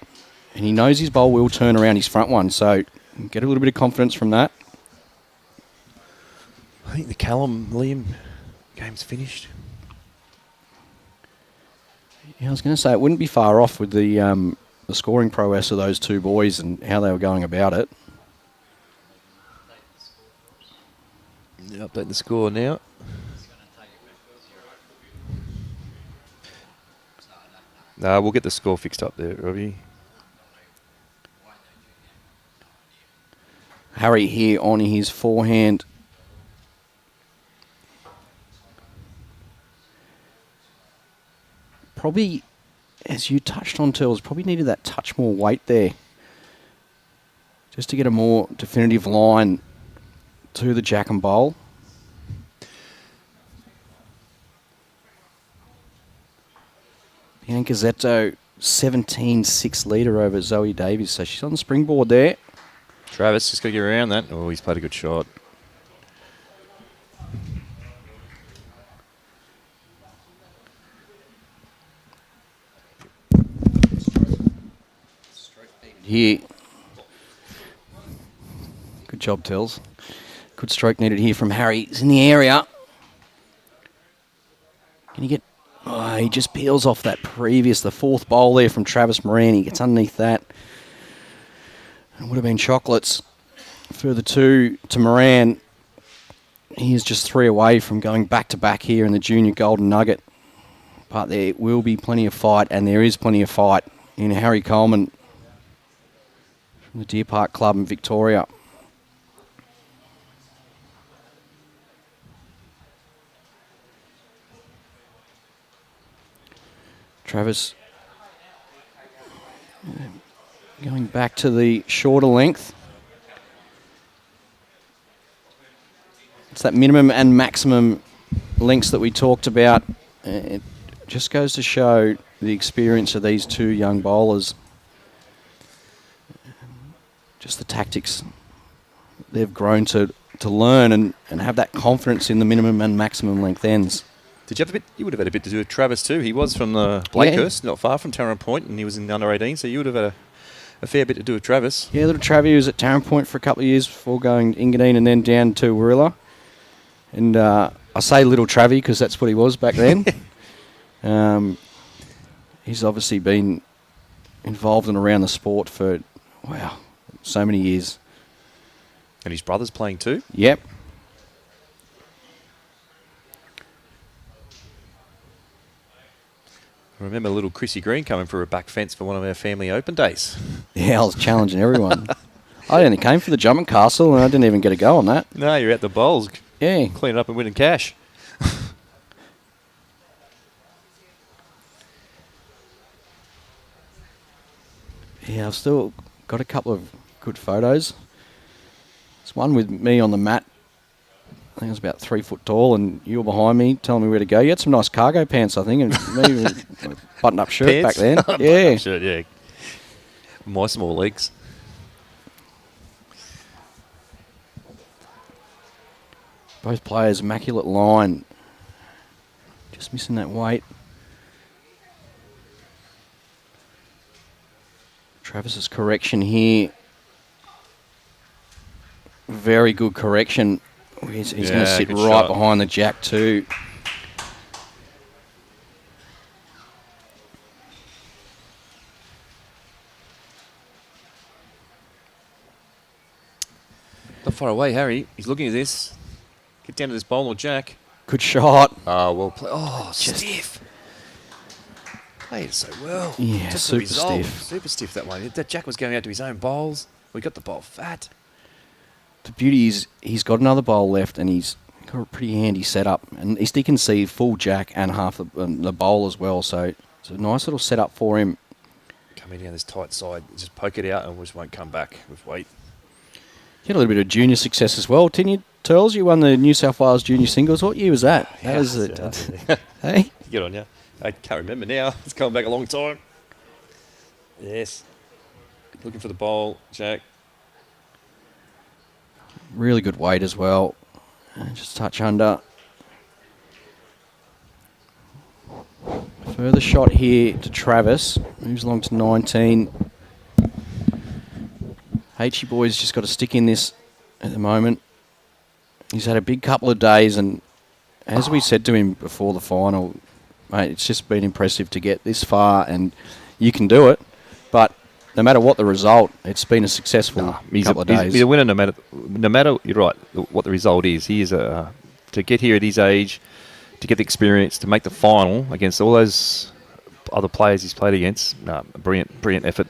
And he knows his bowl will turn around his front one, so get a little bit of confidence from that. I think the Liam game's finished. Yeah, I was going to say, it wouldn't be far off with the scoring prowess of those two boys and how they were going about it. Update the score now. We'll get the score fixed up there, Robbie. Harry here on his forehand. Probably, as you touched on, Turles, probably needed that touch more weight there. Just to get a more definitive line to the jack and bowl. Bianca Zetto, 17-6 leader over Zoe Davies. So she's on the springboard there. Travis just got to get around that. Oh, he's played a good shot. Here. Good job, Tills. Good stroke needed here from Harry. He's in the area. Can you get... Oh, he just peels off that the fourth bowl there from Travis Moran. He gets underneath that. It would have been chocolates. Further two to Moran. He is just 3 away from going back-to-back here in the Junior Golden Nugget. But there will be plenty of fight, and there is plenty of fight in Harry Coleman from the Deer Park Club in Victoria. Travis going back to the shorter length. It's that minimum and maximum lengths that we talked about. It just goes to show the experience of these two young bowlers. Just the tactics they've grown to learn and have that confidence in the minimum and maximum length ends. Did you have a bit? You would have had a bit to do with Travis too. He was from the Blakehurst, not far from Tarrant Point, and he was in the under 18, so you would have had a fair bit to do with Travis. Yeah, little Travie was at Tarrant Point for a couple of years before going to Engadine and then down to Warilla. And I say little Travie because that's what he was back then. He's obviously been involved and around the sport for, wow, so many years. And his brother's playing too? Yep. I remember little Chrissy Green coming for a back fence for one of our family open days. Yeah, I was challenging everyone. I only came for the jumping castle and I didn't even get a go on that. No, you're at the bowls. Yeah. Cleaning up and winning cash. Yeah, I've still got a couple of good photos. There's one with me on the mat. I think I was about 3 foot tall, and you were behind me telling me where to go. You had some nice cargo pants, I think, and maybe a button-up shirt Pants? back then. Yeah. Shirt, yeah. My small legs. Both players, immaculate line. Just missing that weight. Travis's correction here. Very good correction. He's going to sit right behind the jack too. Not far away, Harry. He's looking at this. Get down to this bowl or jack. Good shot. Oh, well played. Oh, stiff. Played it so well. Yeah, just super stiff. Super stiff, that one. That jack was going out to his own bowls. We got the bowl fat. The beauty is he's got another bowl left and he's got a pretty handy setup. And he can see full jack and half the bowl as well. So it's a nice little setup for him. Coming down this tight side, just poke it out and we just won't come back with weight. You had a little bit of junior success as well, didn't you, Turles? You won the New South Wales Junior Singles. What year was that? That was it. Hey? Good on you. I can't remember now. It's coming back a long time. Yes. Looking for the bowl, Jack. Really good weight as well. Just touch under. Further shot here to Travis. Moves along to 19. H boy's just got to stick in this at the moment. He's had a big couple of days, and as we said to him before the final, mate, it's just been impressive to get this far, and you can do it. But no matter what the result, it's been a successful couple of days. He's a winner no matter, you're right, what the result is. He is to get here at his age, to get the experience, to make the final against all those other players he's played against. Brilliant effort.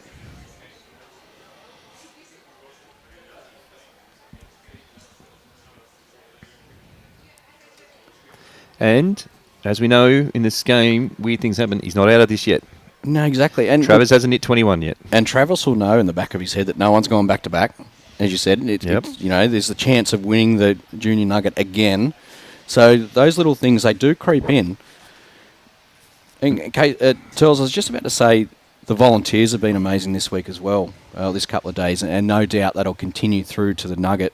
And as we know in this game, weird things happen. He's not out of this yet. No, exactly. And Travis hasn't hit 21 yet. And Travis will know in the back of his head that no one's gone back to back. As you said, there's the chance of winning the Junior Nugget again. So those little things, they do creep in. And Turles, I was just about to say the volunteers have been amazing this week as well, this couple of days, and no doubt that'll continue through to the Nugget.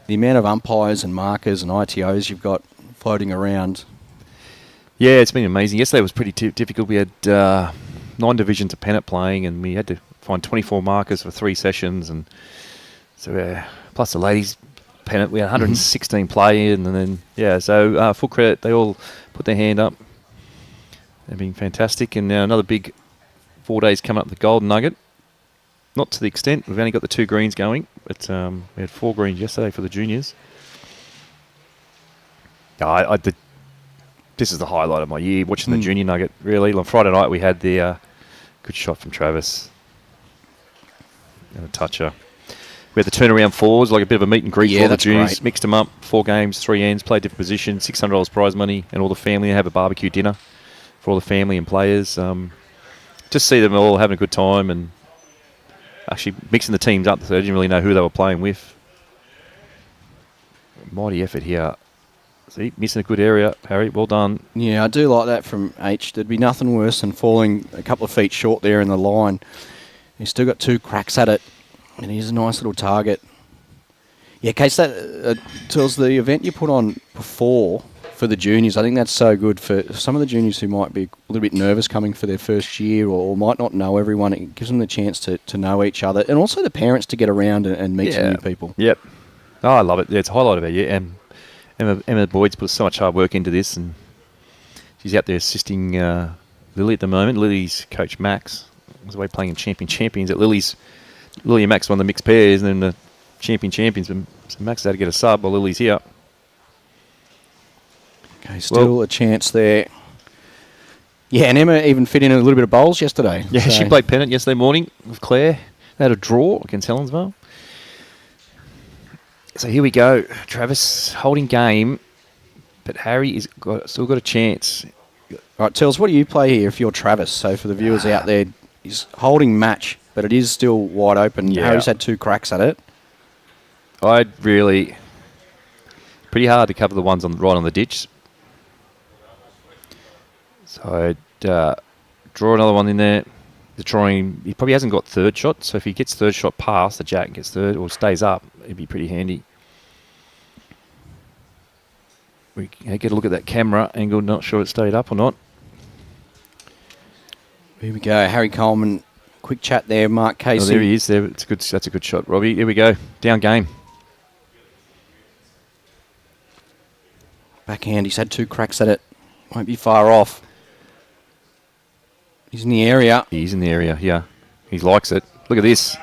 The amount of umpires and markers and ITOs you've got floating around. Yeah, it's been amazing. Yesterday was pretty difficult. We had 9 divisions of pennant playing, and we had to find 24 markers for 3 sessions, and so plus the ladies pennant, we had 116 play in, and then so full credit. They all put their hand up. They've been fantastic, and now another big 4 days coming up. The Golden Nugget, not to the extent we've only got the 2 greens going, but we had 4 greens yesterday for the juniors. This is the highlight of my year, watching the Junior Nugget, really. On Friday night, we had the good shot from Travis. And a toucher. We had the turnaround 4s, like a bit of a meet and greet for all the juniors. Great. Mixed them up, 4 games, 3 ends, played different positions, $600 prize money, and all the family have a barbecue dinner for all the family and players. Just see them all having a good time and actually mixing the teams up, so they didn't really know who they were playing with. Mighty effort here. See, missing a good area, Harry. Well done. Yeah, I do like that from H. There'd be nothing worse than falling a couple of feet short there in the line. He's still got 2 cracks at it, and he's a nice little target. Yeah, Case, that tells the event you put on before for the juniors. I think that's so good for some of the juniors who might be a little bit nervous coming for their first year or might not know everyone. It gives them the chance to know each other, and also the parents to get around and meet some new people. Yep. Oh, I love it. Yeah, it's a highlight of our year. Emma Boyd's put so much hard work into this, and she's out there assisting Lily at the moment. Lily's coach Max was away playing in Champions. At Lily and Max won the mixed pairs, and then the Champions. So Max had to get a sub while Lily's here. Okay, still a chance there. Yeah, and Emma even fit in a little bit of bowls yesterday. Yeah, she played pennant yesterday morning with Claire. They had a draw against Helensville. So here we go. Travis holding game, but Harry is still got a chance. Right, Tells, what do you play here if you're Travis? So for the viewers out there, he's holding match, but it is still wide open. Yeah. Harry's had 2 cracks at it. Pretty hard to cover the ones right on the ditch. So I'd draw another one in there. He probably hasn't got 3rd shot, so if he gets 3rd shot past the jack and gets 3rd or stays up, it'd be pretty handy. We get a look at that camera angle, not sure it stayed up or not. Here we go, Harry Coleman. Quick chat there, Mark Casey. Oh, there he is. There, that's a good shot, Robbie. Here we go, down game. Backhand, he's had 2 cracks at it. Won't be far off. He's in the area. He's in the area, yeah. He likes it. Look at this.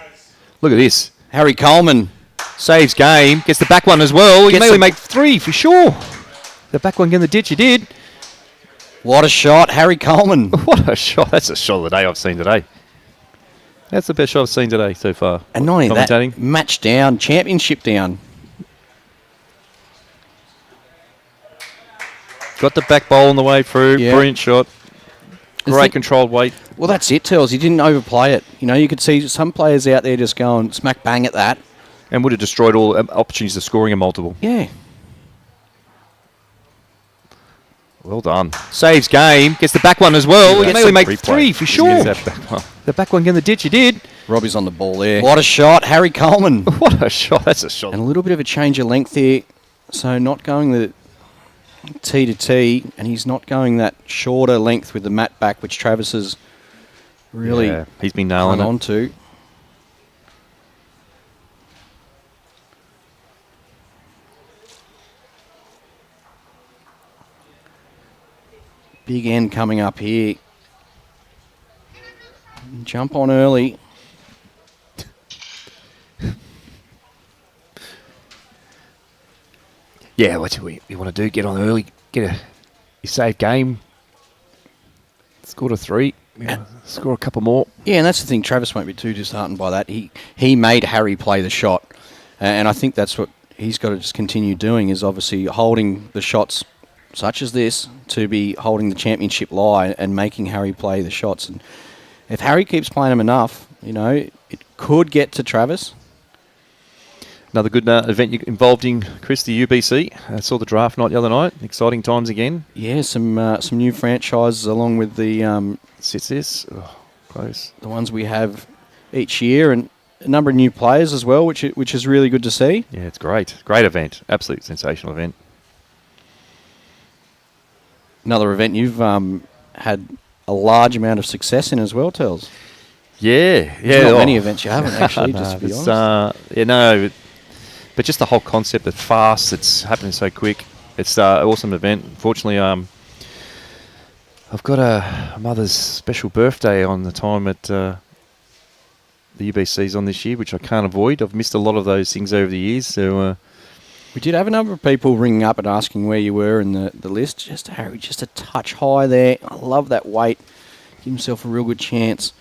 Look at this. Harry Coleman. Saves game. Gets the back one as well. He may make 3 for sure. The back one in the ditch, he did. What a shot, Harry Coleman. What a shot. That's the shot of the day I've seen today. That's the best shot I've seen today so far. And not only that, match down, championship down. Got the back bowl on the way through. Yep. Brilliant shot. Great controlled weight. Well, that's it, Tells. He didn't overplay it. You know, you could see some players out there just going smack bang at that. And would have destroyed all opportunities of scoring a multiple. Yeah. Well done. Saves game. Gets the back one as well. He may make 3 for sure. The back one in the ditch, he did. Robbie's on the ball there. What a shot, Harry Coleman. What a shot. That's a shot. And a little bit of a change of length there. So not going the T to T, and he's not going that shorter length with the mat back, which Travis has really he's been nailing on to. Big end coming up here. Jump on early. Yeah, what do you want to do? Get on early, you save game, score to 3, score a couple more. Yeah, and that's the thing. Travis won't be too disheartened by that. He made Harry play the shot, and I think that's what he's got to just continue doing, is obviously holding the shots such as this to be holding the championship lie and making Harry play the shots. And if Harry keeps playing them enough, it could get to Travis. Another good event you involved in, Chris, the UBC. I saw the draft night the other night. Exciting times again. Yeah, some new franchises along with the close. The ones we have each year, and a number of new players as well, which is really good to see. Yeah, it's great. Great event. Absolute sensational event. Another event you've had a large amount of success in as well, Tells. Yeah. There's not many events you haven't, actually, just to be honest. But just the whole concept, it's fast, it's happening so quick. It's an awesome event. Fortunately, I've got a mother's special birthday on the time at the UBC's on this year, which I can't avoid. I've missed a lot of those things over the years. So we did have a number of people ringing up and asking where you were in the list. Just Harry, just a touch high there. I love that weight. Give himself a real good chance.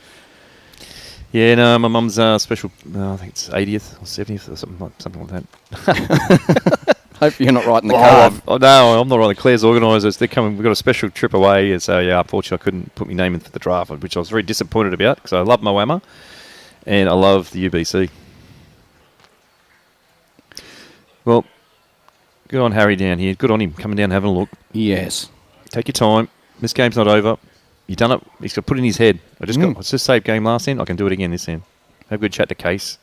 Yeah, no, my mum's special, I think it's 80th or 70th or something like that. Hope you're not writing the card. No, I'm not writing. Claire's organisers, they're coming. We've got a special trip away, and so, unfortunately I couldn't put my name in for the draft, which I was very disappointed about, because I love my Whammer, and I love the UBC. Well, good on Harry down here. Good on him, coming down and having a look. Yes. Take your time. This game's not over. You've done it. He's got to put in his head. I just saved game last end. I can do it again this end. Have a good chat to Case.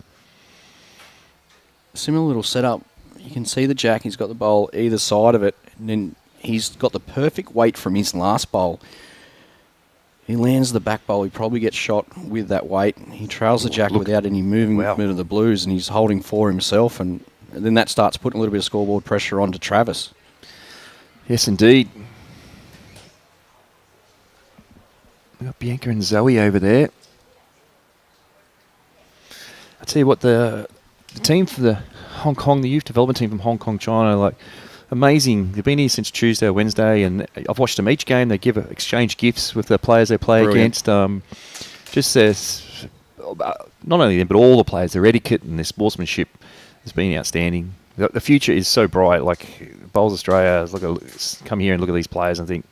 Similar little setup. You can see the jack. He's got the bowl either side of it. And then he's got the perfect weight from his last bowl. He lands the back bowl. He probably gets shot with that weight. He trails the jack without any movement of the blues, and he's holding for himself. And then that starts putting a little bit of scoreboard pressure onto Travis. Yes, indeed. We've got Bianca and Zoe over there. I tell you what, the team for the Hong Kong, the youth development team from Hong Kong, China, amazing. They've been here since Tuesday or Wednesday, and I've watched them each game. They exchange gifts with the players they play against. Not only them, but all the players. Their etiquette and their sportsmanship has been outstanding. The future is so bright. Bowls Australia, come here and look at these players and think,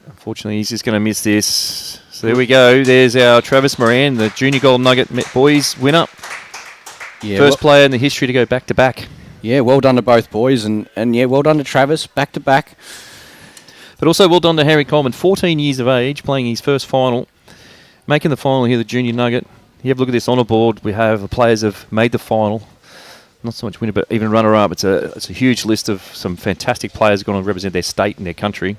unfortunately, he's just going to miss this. So there we go. There's our Travis Moran, the Junior Golden Nugget boys winner. Yeah, First player in the history to go back-to-back. Yeah, well done to both boys. And well done to Travis, back-to-back. But also well done to Harry Coleman, 14 years of age, playing his first final. Making the final here, the Junior Nugget. You have a look at this honour board. We have the players have made the final. Not so much winner, but even runner-up. It's a huge list of some fantastic players going to represent their state and their country.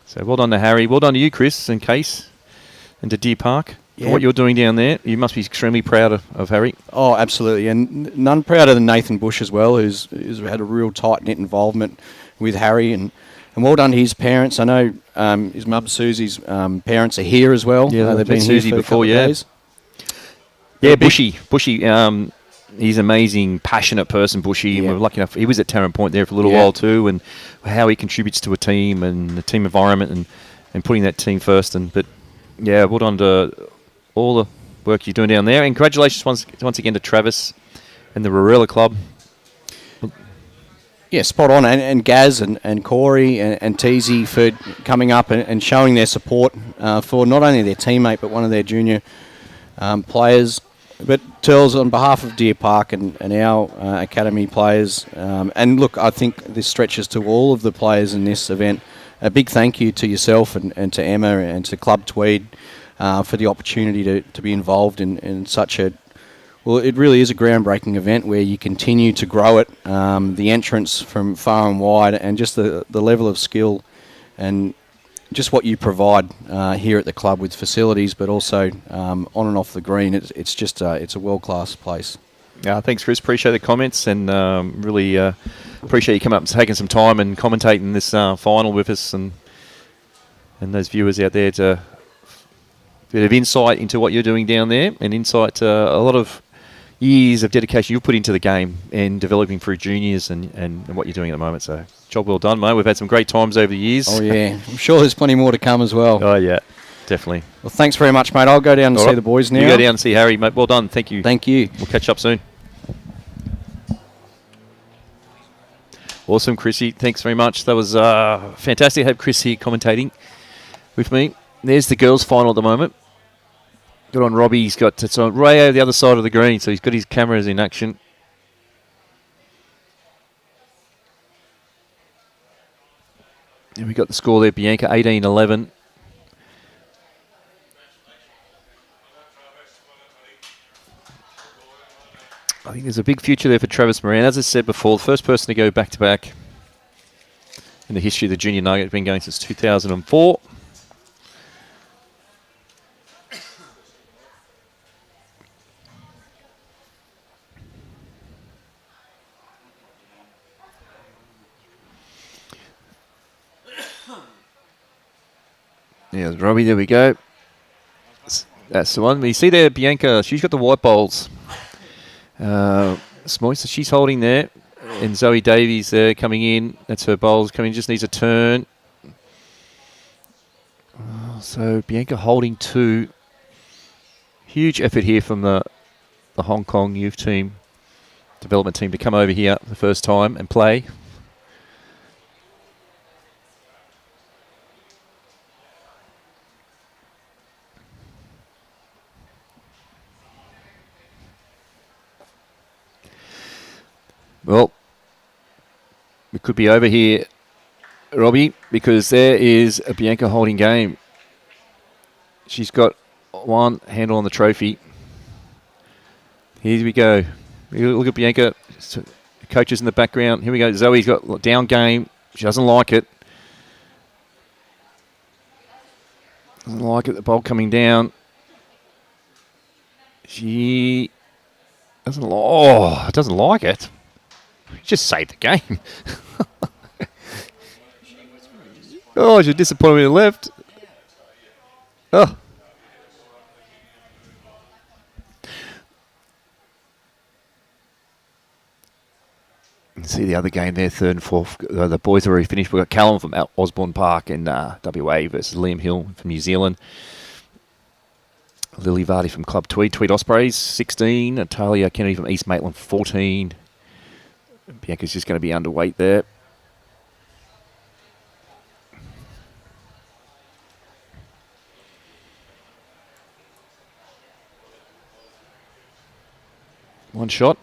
So well done to Harry. Well done to you, Chris, and Case, and to Deer Park for what you're doing down there. You must be extremely proud of Harry. Oh, absolutely. And none prouder than Nathan Bush as well, who's had a real tight-knit involvement with Harry. And well done to his parents. I know his mum, Susie's parents are here as well. Yeah, they've been Susie here for before, a couple of days. Yeah, Bushy. He's an amazing, passionate person, Bushy. And we're lucky enough. He was at Tarrant Point there for a little while too, and how he contributes to a team and the team environment and putting that team first. But well done to all the work you're doing down there. And congratulations once again to Travis and the Rorella Club. Yeah, spot on. And Gaz and Corey and Teasy for coming up and showing their support for not only their teammate but one of their junior players. But Turls, on behalf of Deer Park and our academy players, and look, I think this stretches to all of the players in this event, a big thank you to yourself and to Emma and to Club Tweed for the opportunity to be involved in such a... Well, it really is a groundbreaking event where you continue to grow it, the entrance from far and wide, and just the level of skill and just what you provide here at the club with facilities, but also on and off the green. It's just it's a world-class place. Yeah, thanks, Chris. Appreciate the comments, and really appreciate you coming up and taking some time and commentating this final with us, and those viewers out there to a bit of insight into what you're doing down there, and insight to a lot of years of dedication you've put into the game and developing through juniors and what you're doing at the moment. So job well done, mate. We've had some great times over the years. Oh, yeah. I'm sure there's plenty more to come as well. Oh, yeah, definitely. Well, thanks very much, mate. I'll go down and see the boys now. You go down and see Harry, mate. Well done. Thank you. Thank you. We'll catch up soon. Awesome, Chrissy. Thanks very much. That was fantastic to have Chris here commentating with me. There's the girls' final at the moment. Good on Robbie. He's got it's on right over the other side of the green, so he's got his cameras in action. And we got the score there, Bianca 18-11. I think there's a big future there for Travis Moran. As I said before, the first person to go back-to-back in the history of the Junior Nugget. Has been going since 2004. Yeah, Robbie, there we go. That's the one. You see there, Bianca, she's got the white bowls. Smoyce, she's holding there. And Zoe Davies there coming in. That's her bowls coming in. Just needs a turn. So Bianca holding 2. Huge effort here from the Hong Kong youth team, development team, to come over here the first time and play. Well, we could be over here, Robbie, because there is a Bianca holding game. She's got one handle on the trophy. Here we go. Look at Bianca. Coaches in the background. Here we go. Zoe's got down game. She doesn't like it. Doesn't like it. The ball coming down. She doesn't like it. Just saved the game. Oh, she's disappointed with the left. Oh. See the other game there, 3rd and 4th. The boys are already finished. We've got Callum from Osborne Park in WA versus Liam Hill from New Zealand. Lily Vardy from Club Tweed, Tweed Ospreys, 16. Natalia Kennedy from East Maitland, 14. Bianca's just going to be underweight there. One shot.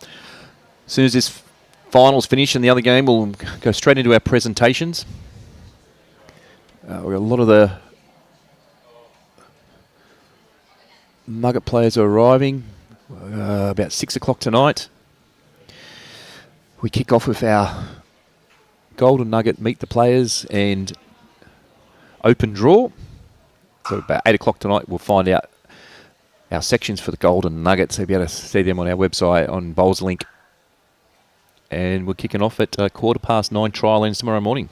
As soon as this final's finished and the other game, we'll go straight into our presentations. We've got a lot of the Nugget players are arriving. About 6 o'clock tonight. We kick off with our Golden Nugget Meet the Players and Open Draw. So about 8 o'clock tonight we'll find out our sections for the Golden Nugget. So you'll be able to see them on our website on Bowls Link. And we're kicking off at 9:15 trial ends tomorrow morning.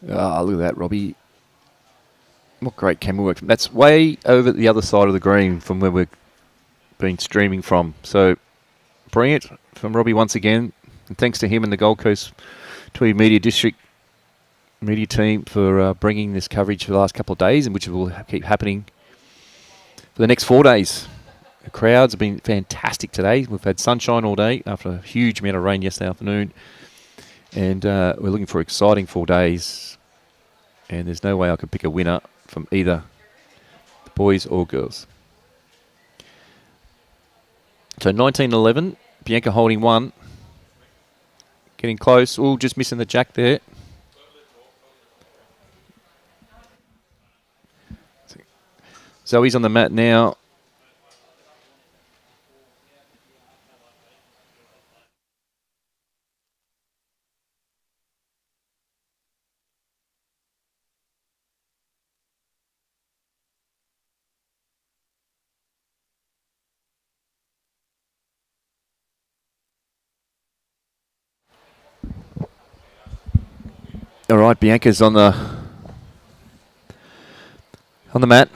Oh, look at that, Robbie. What great camera work. That's way over the other side of the green from where we've been streaming from. So, brilliant from Robbie once again. And thanks to him and the Gold Coast Tweed Media District media team for bringing this coverage for the last couple of days, and which will keep happening for the next 4 days. The crowds have been fantastic today. We've had sunshine all day after a huge amount of rain yesterday afternoon. And we're looking for exciting 4 days. And there's no way I could pick a winner from either the boys or girls. So 19-11, Bianca holding 1. Getting close. Oh, just missing the jack there. Zoe's on the mat now. All right, Bianca's on the mat.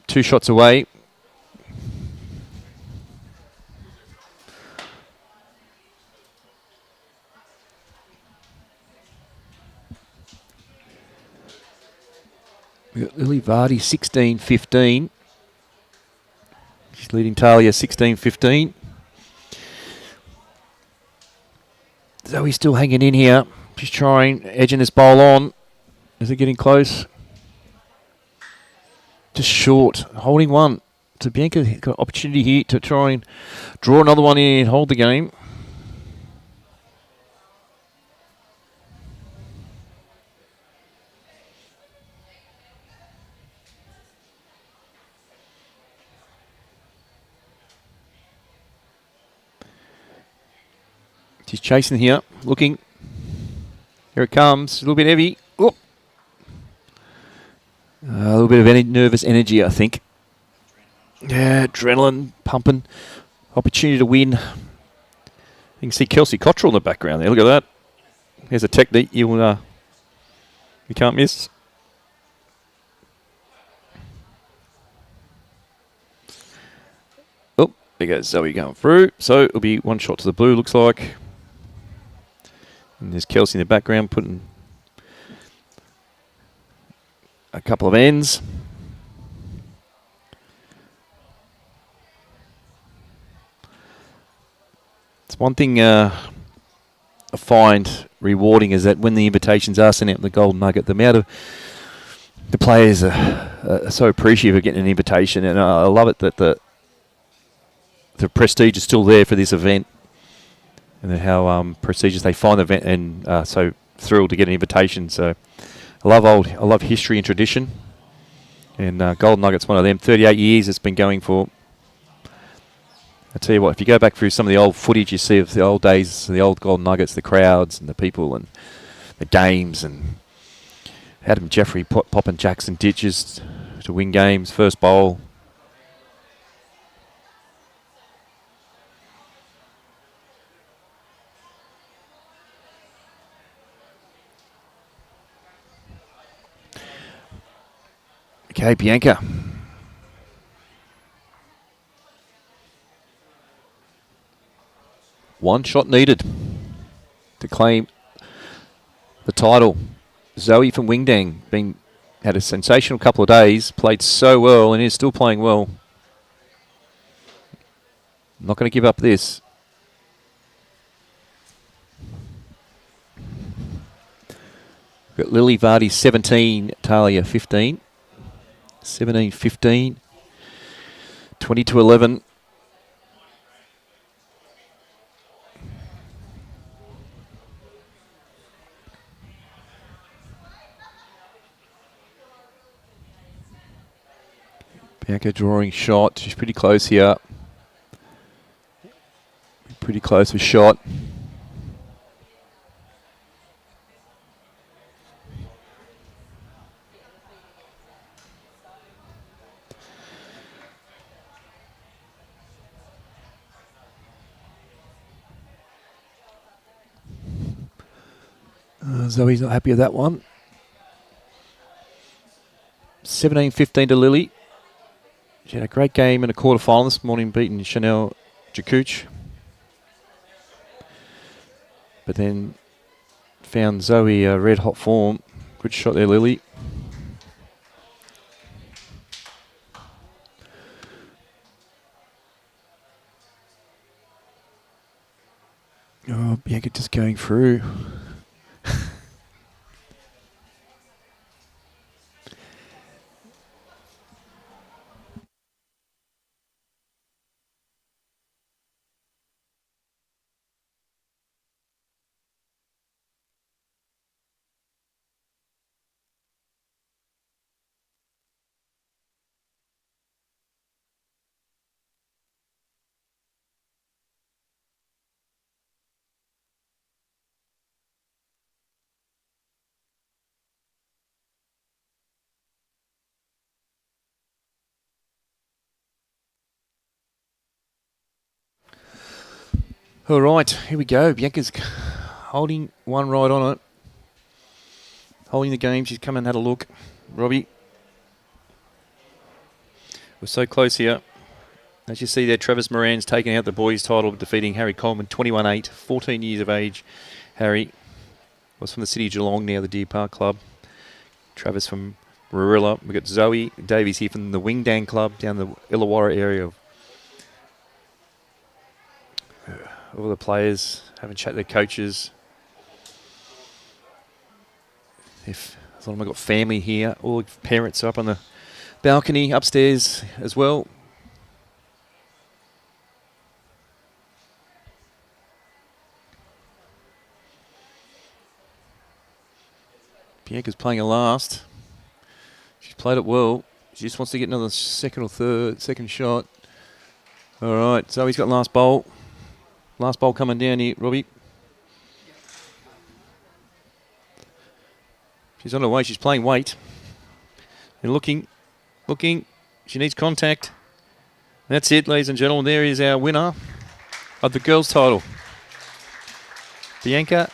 2 shots away. We've got Lily Vardy, 16-15. She's leading Talia, 16-15. Zoe's still hanging in here. She's trying, edging this bowl on. Is it getting close? Just short, holding 1. So Bianca got an opportunity here to try and draw another one in and hold the game. She's chasing here, looking. Here it comes, a little bit heavy. Oh. A little bit of nervous energy, I think. Yeah, adrenaline pumping. Opportunity to win. You can see Kelsey Cottrell in the background there. Look at that. There's a technique you can't miss. Oh, there goes Zoe going through. So it'll be 1 shot to the blue, looks like. And there's Kelsey in the background putting a couple of ends. It's one thing I find rewarding is that when the invitations are sent out in the Golden Nugget, the amount of the players are so appreciative of getting an invitation, and I love it that the prestige is still there for this event, and how prestigious they find the event, and so thrilled to get an invitation. So I love history and tradition, and Golden Nugget's one of them. 38 years it's been going for. I tell you what, if you go back through some of the old footage you see of the old days, the old Golden Nuggets, the crowds and the people and the games, and Adam Jeffrey popping Jackson ditches to win games, first bowl. Okay, Bianca. One shot needed to claim the title. Zoe from Wingdang had a sensational couple of days, played so well and is still playing well. Not going to give up this. We've got Lily Vardy 17, Talia 15. 17-15. 20-11. Bianca drawing shot. She's pretty close here. Pretty close with shot. Zoe's not happy with that one. 17-15 to Lily. She had a great game in a quarterfinal this morning, beating Chanel Jakuch. But then found Zoe red hot form. Good shot there, Lily. Oh, Bianca just going through. All right, here we go. Bianca's holding one right on it. Holding the game. She's come and had a look. Robbie. We're so close here. As you see there, Travis Moran's taking out the boys' title, defeating Harry Coleman, 21-8, 14 years of age. Harry was from the city of Geelong, now the Deer Park Club. Travis from Marilla. We've got Zoe Davies here from the Wingdang Club down the Illawarra area. All the players having chat to their coaches. If a lot of them got family here, all the parents are up on the balcony upstairs as well. Bianca's playing her last. She's played it well. She just wants to get another second shot. All right, Zoe's got last bowl. Last bowl coming down here, Robbie. She's on her way. She's playing weight. And looking. She needs contact. And that's it, ladies and gentlemen. There is our winner of the girls' title. Bianca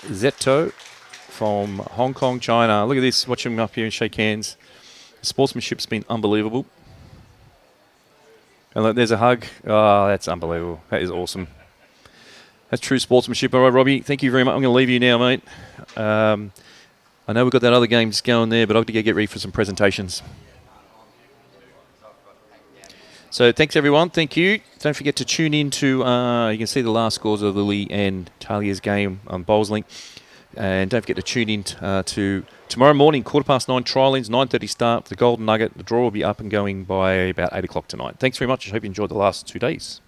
Zetto from Hong Kong, China. Look at this. Watch them up here and shake hands. The sportsmanship's been unbelievable. And look, there's a hug. Oh, that's unbelievable. That is awesome. That's true sportsmanship. All right, Robbie, thank you very much. I'm going to leave you now, mate. I know we've got that other game just going there, but I've got to get ready for some presentations. So thanks, everyone. Thank you. Don't forget to tune in to, you can see the last scores of Lily and Talia's game on Bowlsley. And don't forget to tune in to tomorrow morning, 9:15 trial-ins, 9:30 start for the Golden Nugget. The draw will be up and going by about 8 o'clock tonight. Thanks very much. I hope you enjoyed the last 2 days.